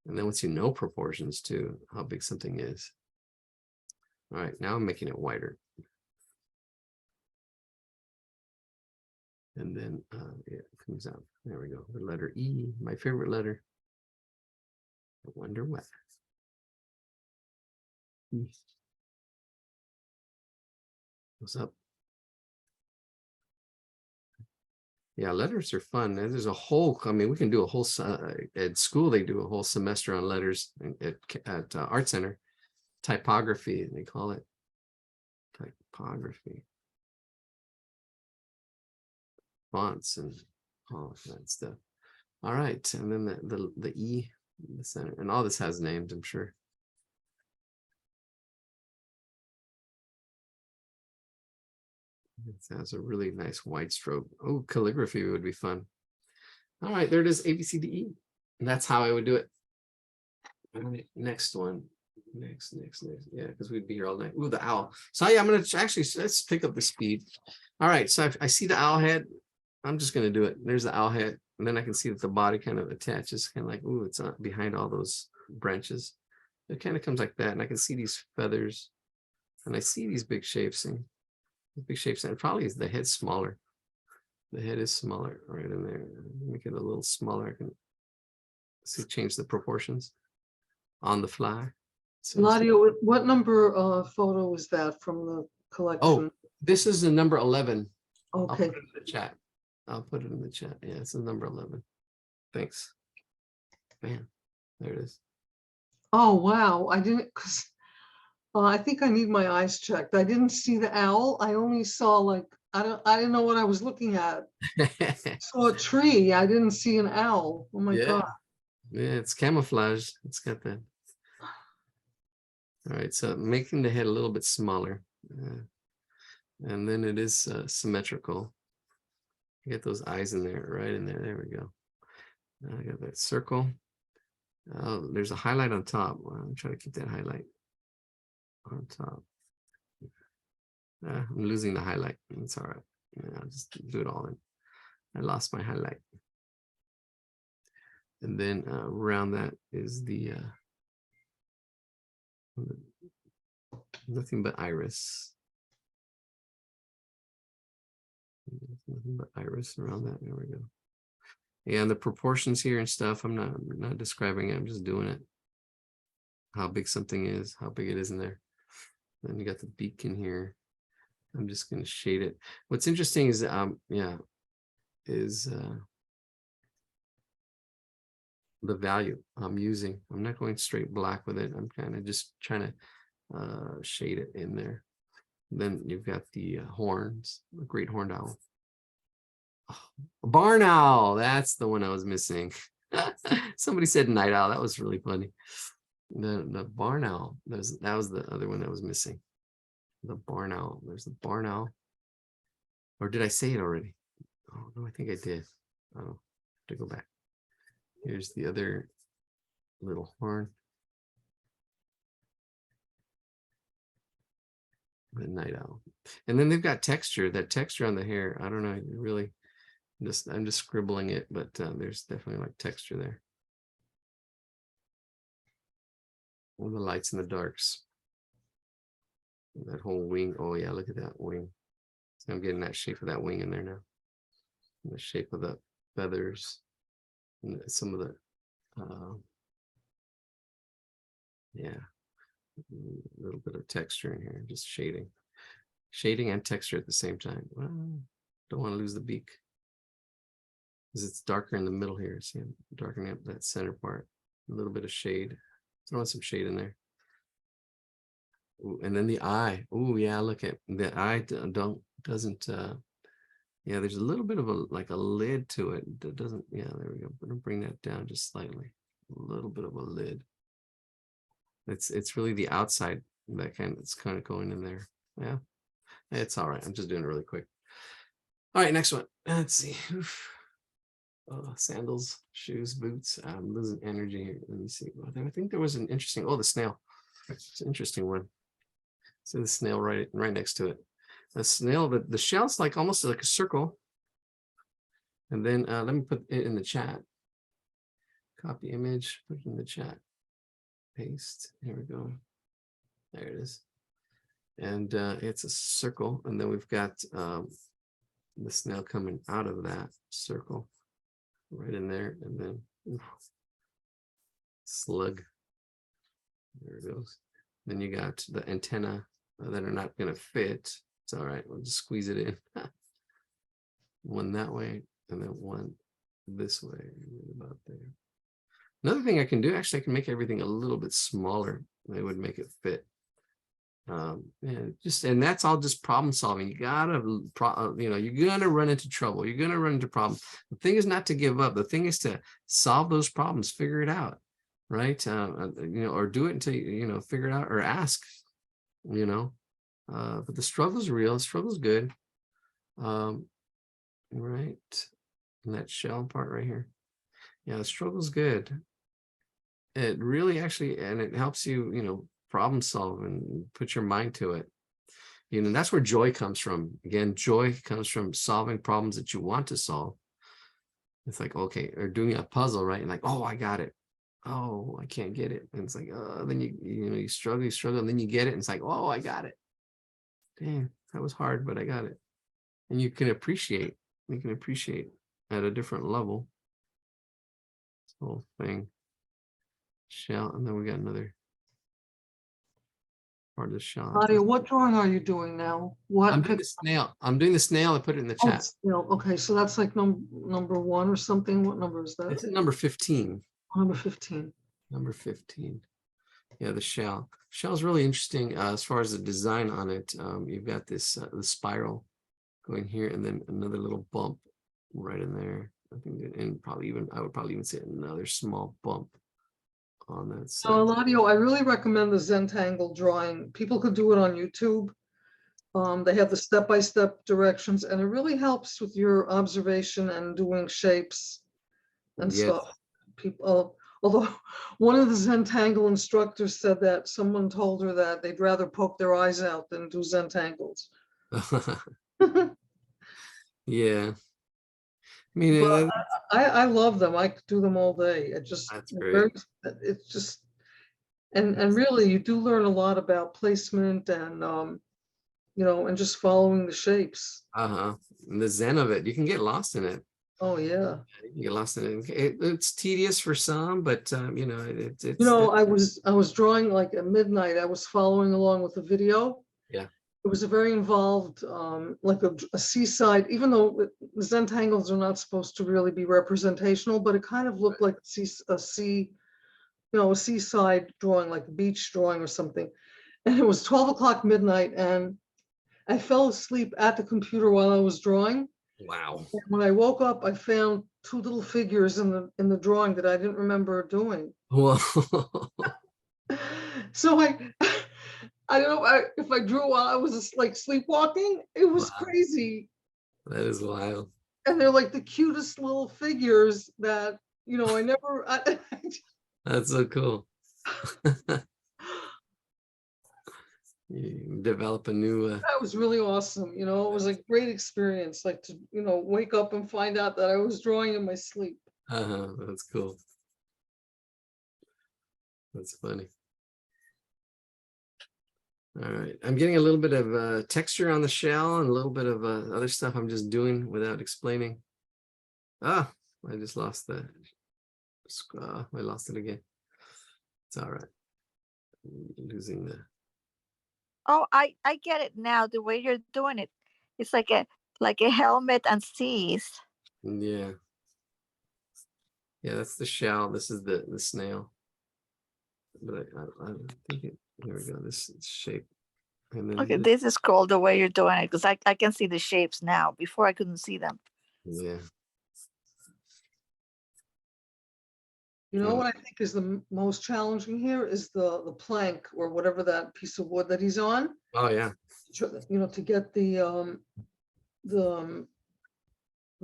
then once you know proportions too, how big something is. All right, now I'm making it wider. And then yeah, it comes out. There we go. The letter E, my favorite letter. I wonder what. What's up? Yeah, letters are fun. And there's a whole, we can do a whole, at school, they do a whole semester on letters at Art Center. Typography, they call it. Typography. Fonts and all that stuff. All right, and then the E, the center, and all this has names, I'm sure. It has a really nice wide stroke. Oh, calligraphy would be fun. All right, there it is, A, B, C, D, E. And that's how I would do it. All right, next one. Next. Yeah, because we'd be here all night. Ooh, the owl. So yeah, I'm going to actually, let's pick up the speed. All right, so I see the owl head. I'm just going to do it. There's the owl head. And then I can see that the body kind of attaches, kind of like, ooh, it's not behind all those branches. It kind of comes like that. And I can see these feathers. And I see these big shapes. And big shapes, and probably the head's smaller. The head is smaller right in there. Make it a little smaller. I can see, change the proportions on the fly. So Nadia, what number photo is that from the collection? this is the number 11. I'll Okay. put it in the chat. Yeah, it's the number 11. Thanks. Man, there it is. Oh, wow. I didn't, because I think I need my eyes checked. I didn't see the owl. I only saw I didn't know what I was looking at. I saw a tree. I didn't see an owl. Oh my Yeah. God. Yeah, it's camouflage. It's got that. All right, so making the head a little bit smaller. And then it is symmetrical. Get those eyes in there, right in there. There we go. Now I got that circle. There's a highlight on top. Well, I'm trying to keep that highlight on top. I'm losing the highlight. It's all right. Yeah, I'll just do it all in. I lost my highlight. And then around that is the nothing but iris. Nothing but iris around that. There we go. Yeah, and the proportions here and stuff, I'm not describing it, I'm just doing it. How big something is, how big it is in there. Then you got the beak in here. I'm just going to shade it. What's interesting is the value I'm using. I'm not going straight black with it. I'm kind of just trying to shade it in there. Then you've got the horns, the great horned owl. Oh, barn owl, that's the one I was missing. Somebody said night owl. That was really funny. The barn owl, that was the other one that was missing. The barn owl. There's the barn owl. Or did I say it already? Oh no, I think I did. Oh, I have to go back. Here's the other little horn. The night owl. And then they've got texture. That texture on the hair, I don't know, really I'm just scribbling it, but there's definitely like texture there. All the lights and the darks. That whole wing. Oh yeah, look at that wing. So I'm getting that shape of that wing in there now. And the shape of the feathers. And some of the yeah. A little bit of texture in here, just shading and texture at the same time. Well, don't want to lose the beak because it's darker in the middle here. See, I'm darkening up that center part. A little bit of shade, throwing some shade in there. Ooh, and then the eye. Oh yeah, look at the eye. Doesn't yeah, there's a little bit of a lid to it. That doesn't. Yeah, there we go. I'm gonna bring that down just slightly. A little bit of a lid. It's really the outside that it's kind of going in there. Yeah, it's all right. I'm just doing it really quick. All right, next one. Let's see. Oh, sandals, shoes, boots. I'm losing energy here. Let me see. I think there was an interesting. Oh, the snail. It's an interesting one. So the snail right next to it. The snail, the shell's like almost like a circle. And then let me put it in the chat. Copy image, put it in the chat. Paste. Here we go. There it is. And it's a circle. And then we've got the snail coming out of that circle right in there. And then slug. There it goes. Then you got the antenna that are not going to fit. It's all right. We'll just squeeze it in. One that way and then one this way. About there. Another thing I can do, actually, I can make everything a little bit smaller. It would make it fit. And that's all just problem solving. You gotta, you're gonna run into trouble. You're gonna run into problems. The thing is not to give up. The thing is to solve those problems, figure it out, right? Or do it until you figure it out, or ask. But the struggle's real. The struggle's good. Right, and that shell part right here. Yeah, the struggle's good. It really actually, and it helps you, problem solve and put your mind to it. That's where joy comes from. Again, joy comes from solving problems that you want to solve. It's like, okay, or doing a puzzle, right? And like, oh, I got it. Oh, I can't get it. And it's like, then you struggle, and then you get it. And it's like, oh, I got it. Dang, that was hard, but I got it. And you can appreciate at a different level. This whole thing. Shell, and then we got another part of the shell. Nadia, what drawing are you doing now? What? I'm doing the snail. I put it in the Oh, chat. snail. Okay, so that's like number 1 or something. What number is that? It's at number 15. Number 15. Number 15. Yeah, the shell. Shell's really interesting as far as the design on it. You've got this the spiral going here, and then another little bump right in there. I think, and I would probably even say another small bump on that side. So Eladio, I really recommend the Zentangle drawing. People could do it on YouTube. They have the step-by-step directions, and it really helps with your observation and doing shapes and Yes. stuff. People, although one of the Zentangle instructors said that someone told her that they'd rather poke their eyes out than do Zentangles. But Yeah. I mean, I love them. I could do them all day. It just that's very, great. it's just, and really you do learn a lot about placement and you know, and just following the shapes. Uh-huh. And the zen of it, you can get lost in it. Oh yeah. You can get lost in it. It's tedious for some, but you know, You it's know, I was drawing like at midnight. I was following along with the video. yeah. It was a very involved, like a seaside, even though the Zentangles are not supposed to really be representational, but it kind of looked like a sea, you know, a seaside drawing, like a beach drawing or something. And it was 12 o'clock midnight, and I fell asleep at the computer while I was drawing. Wow. And when I woke up, I found two little figures in the drawing that I didn't remember doing. Well, So I don't know if I drew while I was like sleepwalking. It was wow, crazy. that is wild. And they're like the cutest little figures that, you know, I never, That's so cool. You develop a new that was really awesome. You know, it was a great experience, like to, you know, wake up and find out that I was drawing in my sleep. that's cool. That's funny. All right, I'm getting a little bit of texture on the shell and a little bit of other stuff I'm just doing without explaining. I just lost the I lost it again. It's all right. Losing the Oh, I get it now. The way you're doing it, it's like a helmet and seas. yeah. Yeah, that's the shell. This is the snail. But I think it, here we go. This shape. And then Okay, this is cool the way you're doing it because I can see the shapes now. Before I couldn't see them. yeah. You know Mm. what I think is the most challenging here is the plank or whatever that piece of wood that he's on. Oh yeah. You know, to get the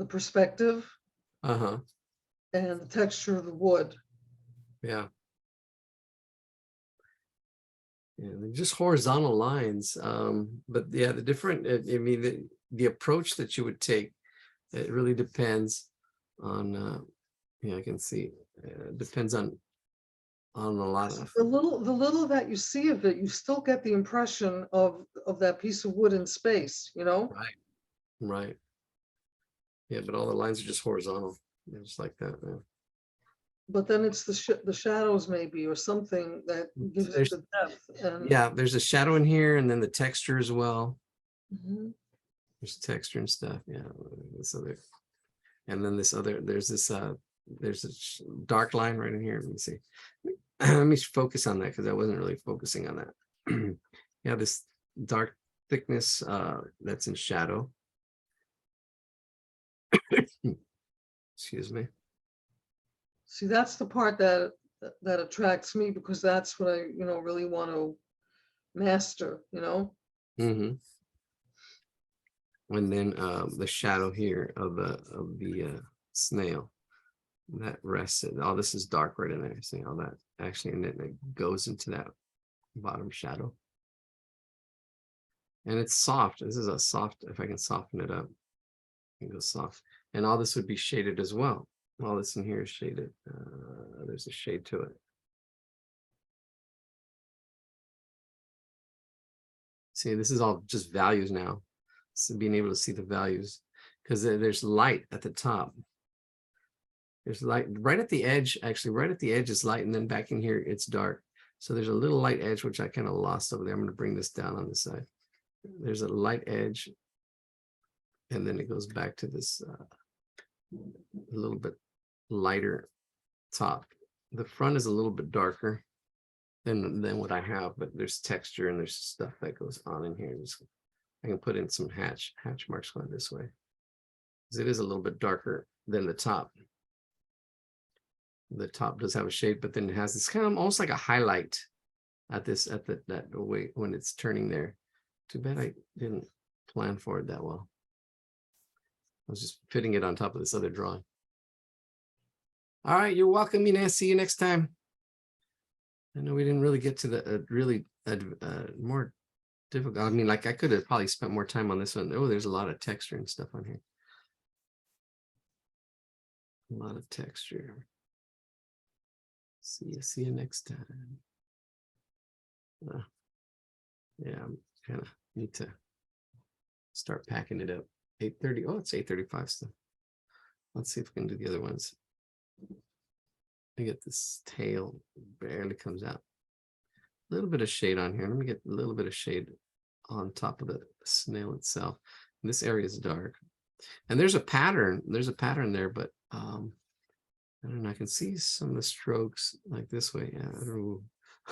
perspective Uh-huh. and the texture of the wood. Yeah. Yeah, they're just horizontal lines. But yeah, the different, I mean, the approach that you would take, it really depends on, yeah, I can see, depends on a lot of, The little that you see of it, you still get the impression of that piece of wood in space, you know? right, right. Yeah, but all the lines are just horizontal. They're just like that. Yeah. But then it's the shadows maybe or something that gives it There's- the depth and. Yeah, there's a shadow in here and then the texture as well. Mhm. There's texture and stuff. Yeah. This other, and then this other, there's this there's a dark line right in here. Let me see. Let me focus on that because I wasn't really focusing on that. Yeah, this dark thickness that's in shadow. Excuse me. See, that's the part that attracts me because that's what I, you know, really want to master, you know? Mm-hmm. And then the shadow here of the snail that rests it. All this is dark right in there. See all that actually, and then it goes into that bottom shadow. And it's soft. This is a soft, if I can soften it up, it goes soft. And all this would be shaded as well. All this in here is shaded. There's a shade to it. See, this is all just values now. So being able to see the values because there's light at the top. There's light right at the edge, actually, right at the edge is light, and then back in here it's dark. So there's a little light edge, which I kind of lost over there. I'm going to bring this down on this side. There's a light edge, and then it goes back to this a little bit lighter top. The front is a little bit darker than what I have, but there's texture and there's stuff that goes on in here. I can put in some hatch marks going this way because it is a little bit darker than the top. The top does have a shade, but then it has this kind of almost like a highlight at that way when it's turning there. Too bad I didn't plan for it that well. I was just fitting it on top of this other drawing. All right, you're welcome, Ina. See you next time. I know we didn't really get to the more difficult. I mean, like I could have probably spent more time on this one. Oh, there's a lot of texture and stuff on here. A lot of texture. See you next time. Yeah, I'm kind of need to start packing it up. 8:30. Oh, it's 8:35 still. Let's see if we can do the other ones. I get this tail barely comes out. A little bit of shade on here. Let me get a little bit of shade on top of the snail itself. And this area is dark. And there's a pattern. There's a pattern there, but I don't know. I can see some of the strokes like this way. Yeah, I don't know.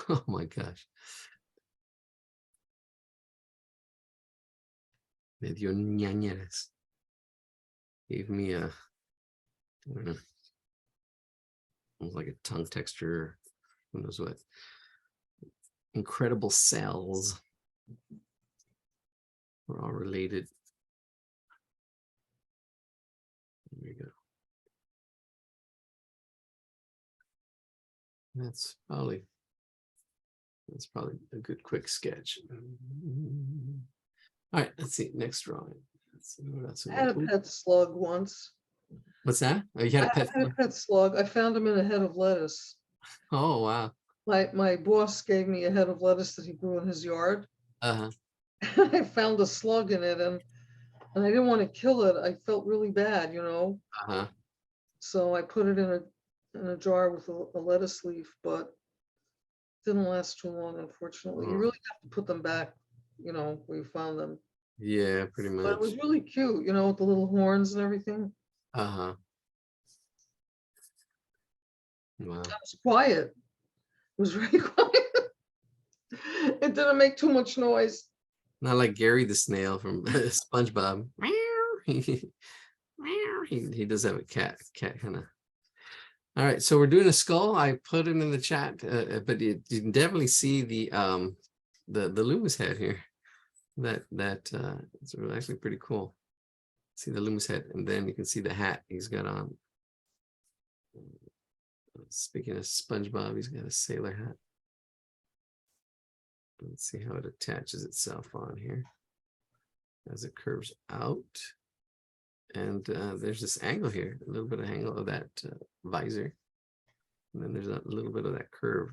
Oh my gosh. Medio ñañeras. Gave me a, I don't know, almost like a tongue texture. Who knows what? Incredible cells. We're all related. There we go. That's probably a good quick sketch. All right, let's see. Next drawing. Let's see what else we I had a got. pet slug once. What's that? Oh, you had a I pet. had a pet slug. I found him in a head of lettuce. Oh wow. My boss gave me a head of lettuce that he grew in his yard. Uh-huh. I found a slug in it, and I didn't want to kill it. I felt really bad, you know. Uh-huh. So I put it in a jar with a lettuce leaf, but didn't last too long, unfortunately. You Oh. really have to put them back, you know, where you found them. Yeah, pretty But it was much. really cute, you know, with the little horns and everything. Uh-huh. Wow. It was quiet. It was very quiet. It didn't make too much noise. Not like Gary the snail from SpongeBob. He does have a cat kind of. All right, so we're doing a skull. I put him in the chat, but you can definitely see the Loomis head here. It's actually pretty cool. See the Loomis head, and then you can see the hat he's got on. Speaking of SpongeBob, he's got a sailor hat. Let's see how it attaches itself on here as it curves out. And there's this angle here, a little bit of angle of that visor. And then there's a little bit of that curve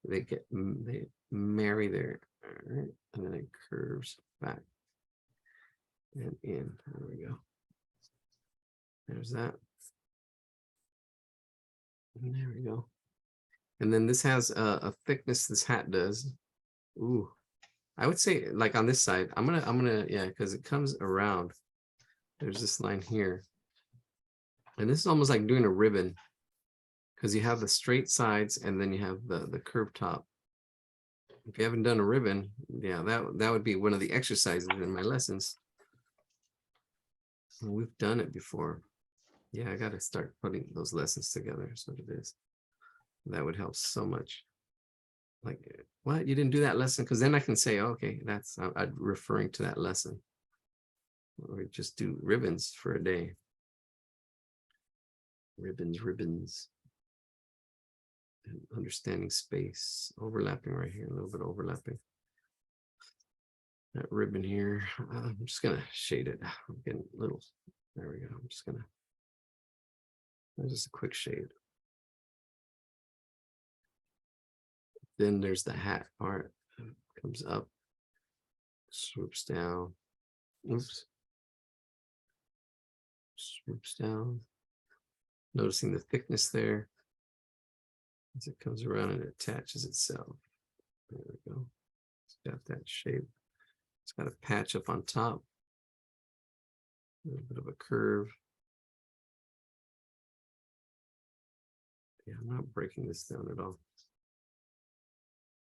they marry there. All right. And then it curves back and in. There we go. There's that. And there we go. And then this has a thickness, this hat does. Ooh, I would say like on this side, I'm gonna, yeah, because it comes around. There's this line here. And this is almost like doing a ribbon because you have the straight sides and then you have the curved top. If you haven't done a ribbon, yeah, that would be one of the exercises in my lessons. And we've done it before. Yeah, I got to start putting those lessons together. That's what it is. That would help so much. Like, what? You didn't do that lesson? Because then I can say, okay, that's I'm referring to that lesson. Or just do ribbons for a day. Ribbons. And understanding space, overlapping right here, a little bit overlapping. That ribbon here, I'm just gonna shade it. I'm getting a little, there we go. I'm just gonna, that's just a quick shade. Then there's the hat part, comes up, swoops down, oops. Swoops down, noticing the thickness there as it comes around and attaches itself. There we go. It's got that shape. It's got a patch up on top, a little bit of a curve. Yeah, I'm not breaking this down at all.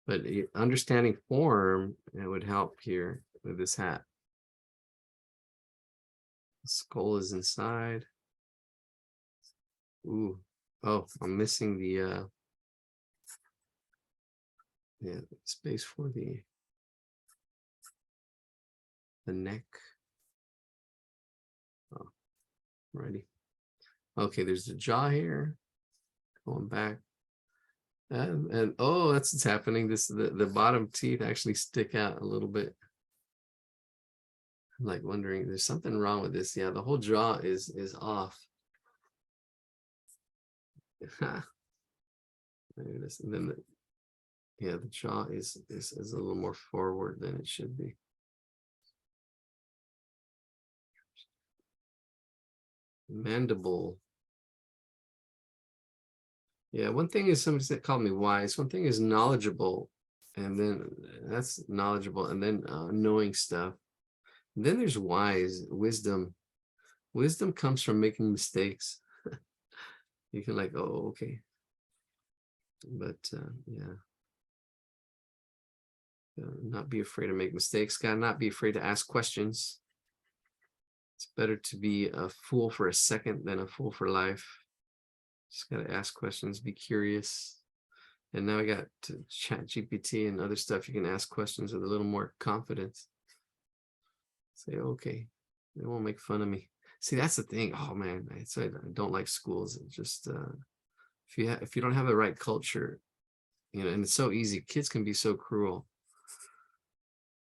But understanding form, it would help here with this hat. The skull is inside. Ooh, oh, I'm missing the space for the neck. Oh, righty. Okay, there's the jaw here. Going back. And oh, that's what's happening. The bottom teeth actually stick out a little bit. I'm like wondering, there's something wrong with this. Yeah, the whole jaw is off. There it is. And then yeah, the jaw is a little more forward than it should be. Mandible. Yeah, one thing is somebody that called me wise. One thing is knowledgeable, and then that's knowledgeable, and then knowing stuff. And then there's wise, wisdom. Wisdom comes from making mistakes. You can like, oh, okay. But yeah. Not be afraid to make mistakes. Gotta not be afraid to ask questions. It's better to be a fool for a second than a fool for life. Just gotta ask questions, be curious. And now I got to ChatGPT and other stuff. You can ask questions with a little more confidence. Say, okay, they won't make fun of me. See, that's the thing. Oh man, I don't like schools. It's just if you don't have the right culture, you know, and it's so easy. Kids can be so cruel.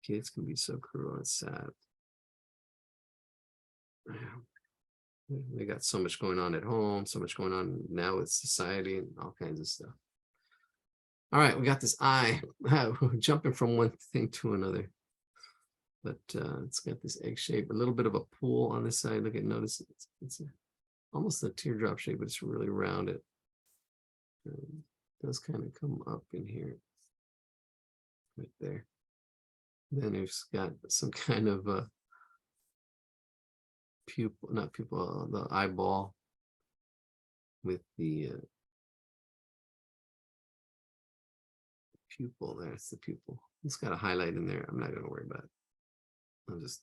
Kids can be so cruel. It's sad. They got so much going on at home, so much going on now with society and all kinds of stuff. All right, we got this eye jumping from one thing to another. But it's got this egg shape, a little bit of a pool on this side. Look at, notice it's almost a teardrop shape, but it's really rounded. It does kind of come up in here, right there. Then it's got some kind of a pupil, not pupil, the eyeball with the pupil there. It's the pupil. It's got a highlight in there. I'm not going to worry about it. I'll just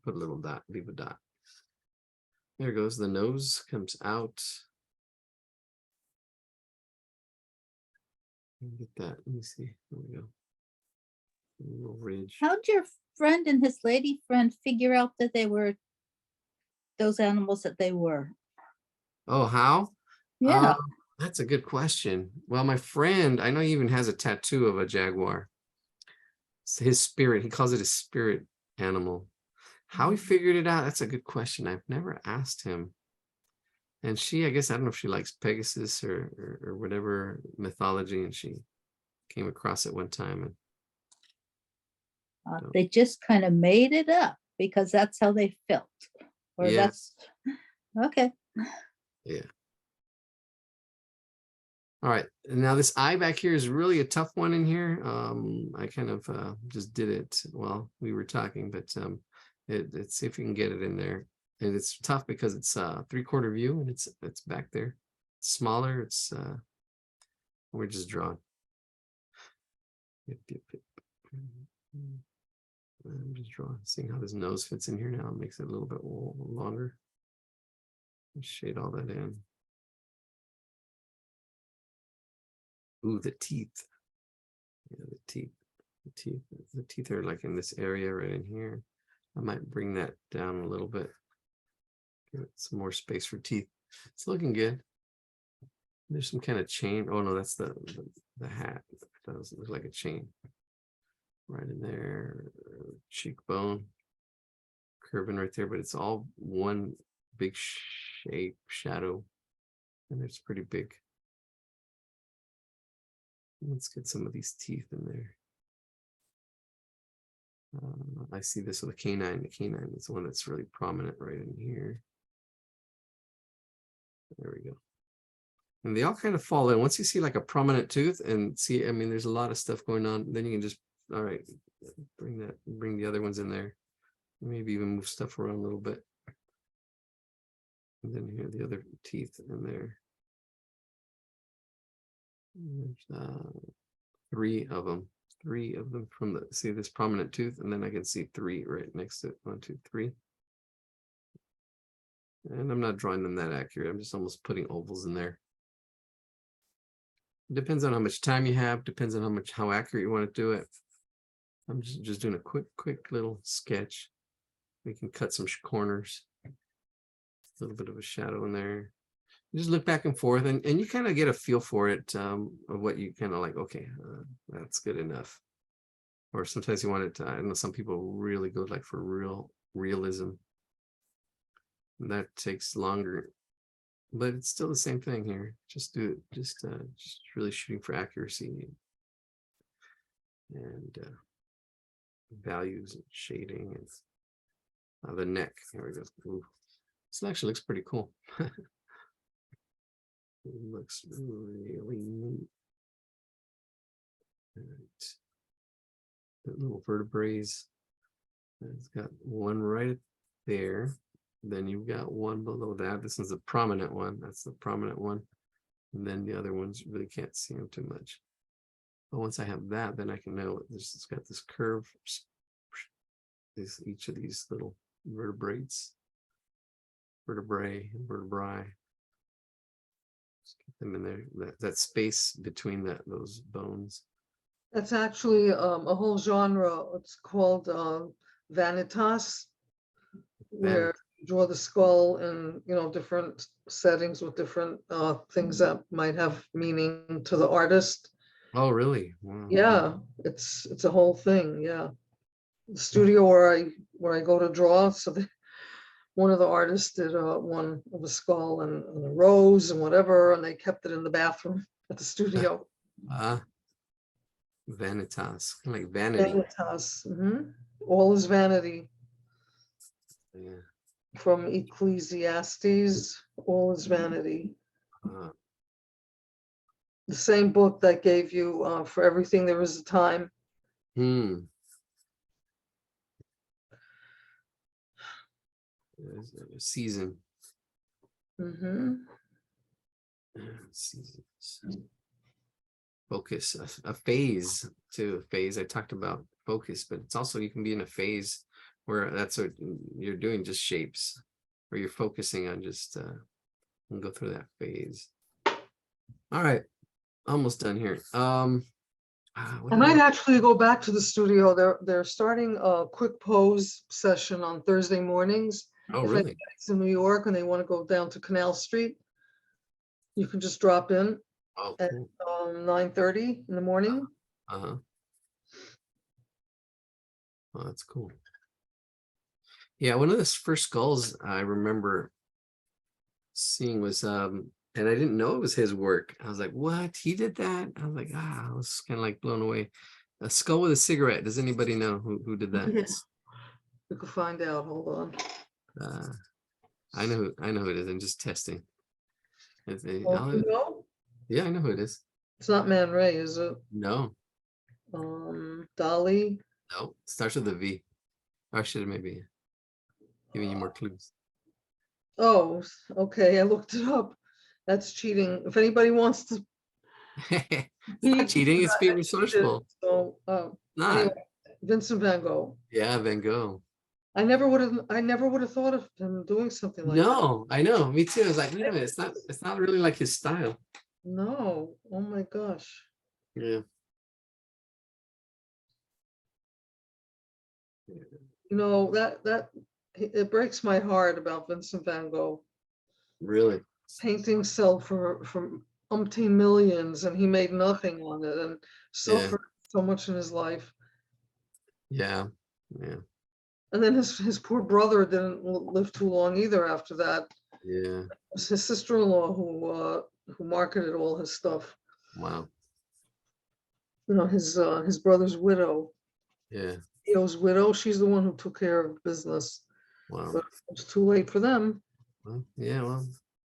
put a little dot, leave a dot. There goes. The nose comes out. Get that. Let me see. There we go. A little ridge. How'd your friend and his lady friend figure out that they were those animals that they were? Oh, how? Yeah. That's a good question. Well, my friend, I know he even has a tattoo of a jaguar. It's his spirit. He calls it a spirit animal. How he figured it out, that's a good question. I've never asked him. And she, I guess, I don't know if she likes Pegasus or whatever mythology, and she came across it one time. And They just kind of made it up because that's how they felt. Or yeah. that's okay. Yeah. All right. And now this eye back here is really a tough one in here. I kind of just did it while we were talking, but let's see if we can get it in there. And it's tough because it's 3/4 view and it's back there. It's smaller. It's we're just drawing. Yep. I'm just drawing, seeing how this nose fits in here now. It makes it a little bit longer. Shade all that in. Ooh, the teeth. Yeah, the teeth are like in this area right in here. I might bring that down a little bit. Give it some more space for teeth. It's looking good. There's some kind of chain. Oh no, that's the hat. That doesn't look like a chain. Right in there, cheekbone, curving right there, but it's all one big shape, shadow, and it's pretty big. Let's get some of these teeth in there. I see this with a canine. The canine is the one that's really prominent right in here. There we go. And they all kind of fall in. Once you see like a prominent tooth and see, I mean, there's a lot of stuff going on. Then you can just, all right, bring the other ones in there. Maybe even move stuff around a little bit. And then here, the other teeth in there. There's 3 of them. 3 of them from the, see this prominent tooth, and then I can see 3 right next to it. 1, 2, 3. And I'm not drawing them that accurate. I'm just almost putting ovals in there. It depends on how much time you have, depends on how accurate you want to do it. I'm just doing a quick little sketch. We can cut some corners. A little bit of a shadow in there. You just look back and forth, and you kind of get a feel for it, of what you kind of like, okay, that's good enough. Or sometimes you want it to, I know some people really go like for real realism. And that takes longer, but it's still the same thing here. Just do it, just really shooting for accuracy and values and shading and the neck. There we go. Ooh. This actually looks pretty cool. It looks really neat. Right. The little vertebrae. It's got one right there. Then you've got one below that. This is a prominent one. That's the prominent one. And then the other ones you really can't see them too much. But once I have that, then I can know it's got this curve. Each of these little vertebrae. Just get them in there. That space between those bones. That's actually a whole genre. It's called vanitas, where you draw the skull in, you know, different settings with different things that might have meaning to the artist. Oh, really? Wow. Yeah, it's a whole thing. Yeah, the studio where I go to draw. So one of the artists did one of a skull and a rose and whatever, and they kept it in the bathroom at the studio. Vanitas, kind of like vanity. Vanitas. All is vanity. Yeah. From Ecclesiastes, all is vanity. The same book that gave you for everything there is a time. There's a season. Seasons. Focus, a phase too. A phase. I talked about focus, but it's also you can be in a phase where that's what you're doing, just shapes, or you're focusing on just and go through that phase. All right, almost done here. I might actually go back to the studio. They're starting a quick pose session on Thursday mornings. Oh, If really? anybody's in New York and they want to go down to Canal Street, you can just drop in Oh, at cool. 9:30 in the morning. Oh, that's cool. Yeah, one of the first skulls I remember seeing was and I didn't know it was his work. I was like, what? He did that? I was like, I was kind of like blown away. A skull with a cigarette. Does anybody know who did that? Yes. We could find out. Hold on. I know who it is. I'm just testing. Oh, you know? Yeah, I know who it is. It's not Man Ray, is it? No, Dolly. no. Starts with a V. Or should have maybe giving you more clues. Oh, okay. I looked it up. That's cheating. If anybody wants to It's not cheating. It's being resourceful. So, Not. anyway, Vincent van Gogh. Yeah, Van Gogh. I never would have thought of him doing something like that. No, I know. Me too. I was like, wait a minute. It's not really like his style. No. Oh my gosh. Yeah. You know, that it breaks my heart about Vincent van Gogh. Really. Paintings sell for umpteen millions and he made nothing on it and suffered so much in his life. Yeah. Yeah. And then his poor brother didn't live too long either after that. Yeah. It was his sister-in-law who marketed all his stuff. Wow. You know, his brother's widow, Yeah. Theo's widow, she's the one who took care of business. Wow. But it was too late for them. Well, yeah. Well,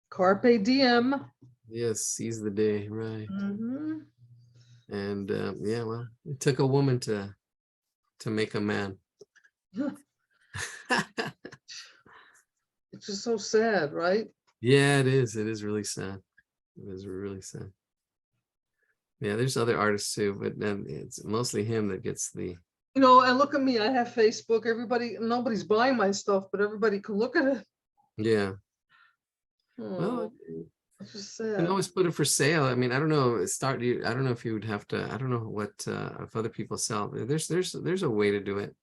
Carpe diem. yes. Seize the day. Right. Mhm. And yeah. Well, it took a woman to make a man. It's just so sad, right? Yeah, it is. It is really sad. It is really sad. Yeah, there's other artists too, but then it's mostly him that gets the. You know, and look at me, I have Facebook. Nobody's buying my stuff, but everybody can look at it. Yeah. Oh, Well, it's just you can sad. always put it for sale. I mean, I don't know. I don't know if you would have to. I don't know what if other people sell. There's a way to do it.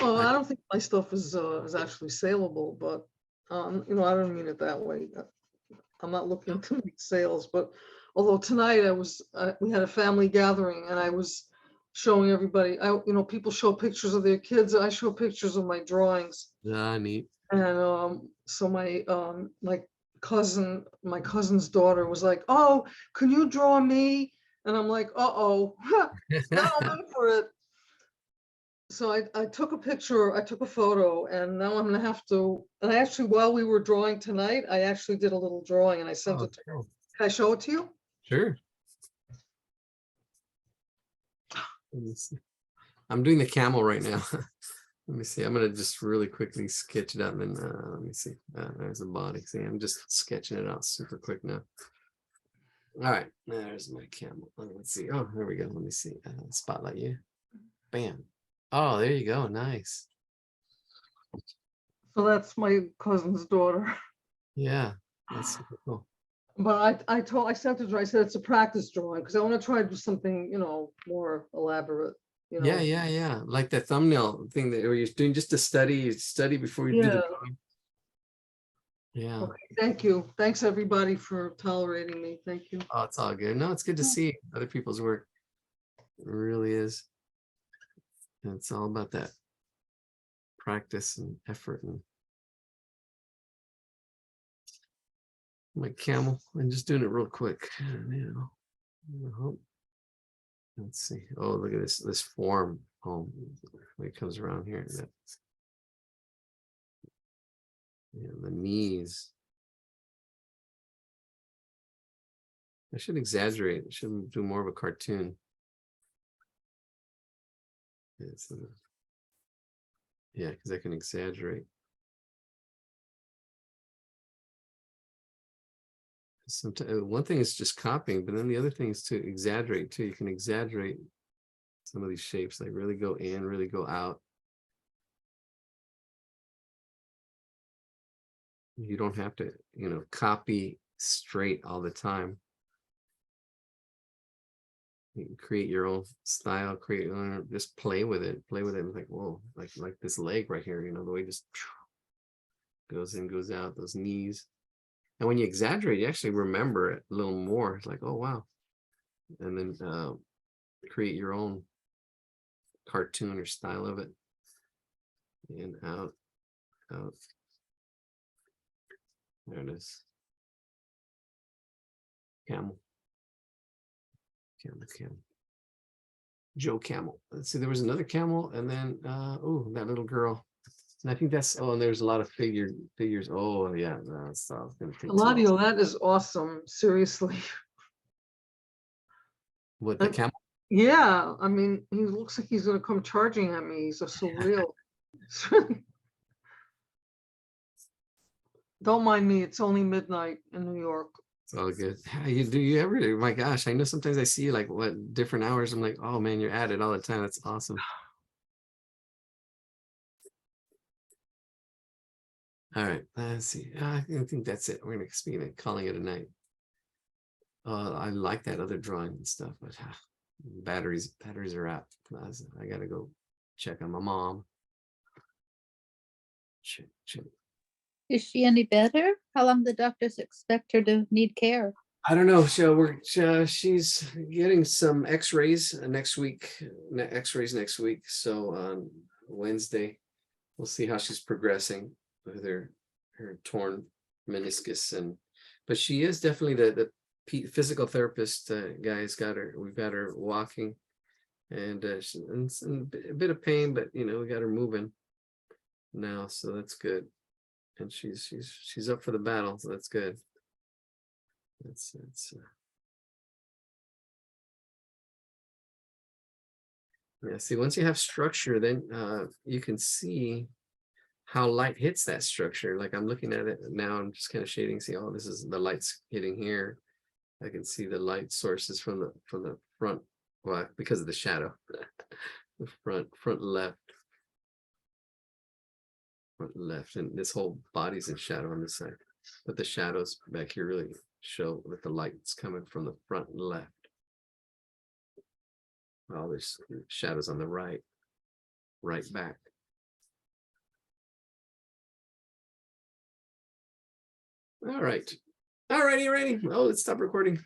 Well, I don't think my stuff is actually saleable, but you know, I don't mean it that way. I'm not looking to make sales, but although tonight we had a family gathering and I was showing everybody. People show pictures of their kids. I show pictures of my drawings. Ah, neat. And so my cousin's daughter was like, "Oh, can you draw me?" And I'm like, "Uh-oh, now I'm in for it." So I took a picture, I took a photo, and now I'm gonna have to, and actually, while we were drawing tonight, I actually did a little drawing and I sent Oh, it to her. cool. Can I show it to you? Sure. Let me see. I'm doing the camel right now. Let me see. I'm gonna just really quickly sketch it out, and then let me see. There's the body. See, I'm just sketching it out super quick now. All right, there's my camel. Let's see. Oh, there we go. Let me see. Spotlight you. Bam. Oh, there you go. Nice. So that's my cousin's daughter. Yeah, that's super cool. But I sent it to her, I said it's a practice drawing, because I want to try to do something, more elaborate, Yeah, yeah, yeah. Like the thumbnail thing that where you're doing just to study before you do the Yeah. drawing. Yeah. Okay, thank you. Thanks, everybody, for tolerating me. Thank you. Oh, it's all good. No, it's good to see other people's work. It really is. And it's all about that practice and effort and my camel. I'm just doing it real quick. Now, I hope. Let's see. Oh, look at this form. Oh, it comes around here. Yeah, the knees. I should exaggerate. I should do more of a cartoon. Yeah, because I can exaggerate. Sometimes one thing is just copying, but then the other thing is to exaggerate too. You can exaggerate some of these shapes, like really go in, really go out. You don't have to, copy straight all the time. You can create your own style, create your own, just play with it. Like, whoa, like this leg right here, the way it just goes in, goes out, those knees. And when you exaggerate, you actually remember it a little more. It's like, oh, wow. And then create your own cartoon or style of it. In, out, out. There it is. Camel. Camel. Joe Camel. Let's see, there was another camel, and then oh, that little girl. And I think that's, oh, and there's a lot of figures. Oh yeah, that's gonna take too long. Eladio, that is awesome. Seriously. What, the camel? Yeah, I mean, he looks like he's gonna come charging at me. He's so surreal. Don't mind me, it's only midnight in New York. It's all good. You ever, my gosh, I know sometimes I see you like what different hours. I'm like, oh man, you're at it all the time. That's awesome. All right, let's see. I think that's it. We're gonna calling it a night. I like that other drawing and stuff, but batteries are out. I gotta go check on my mom. Check. Is she any better? How long the doctors expect her to need care? I don't know. So she's getting some X-rays next week. X-rays next week. So on Wednesday, we'll see how she's progressing with her torn meniscus, but she is definitely the physical therapist guy's got her. We've got her walking, and she's in a bit of pain, but we got her moving now, so that's good. And she's up for the battle, so that's good. It's yeah. See, once you have structure, then you can see how light hits that structure. Like I'm looking at it now, I'm just kind of shading. See, oh, this is the light's hitting here. I can see the light sources from the front, well, because of the shadow. The front left. Left, and this whole body's in shadow on this side, but the shadows back here really show that the light's coming from the front left. Well, there's shadows on the right back. All right, ready. Oh, let's stop recording.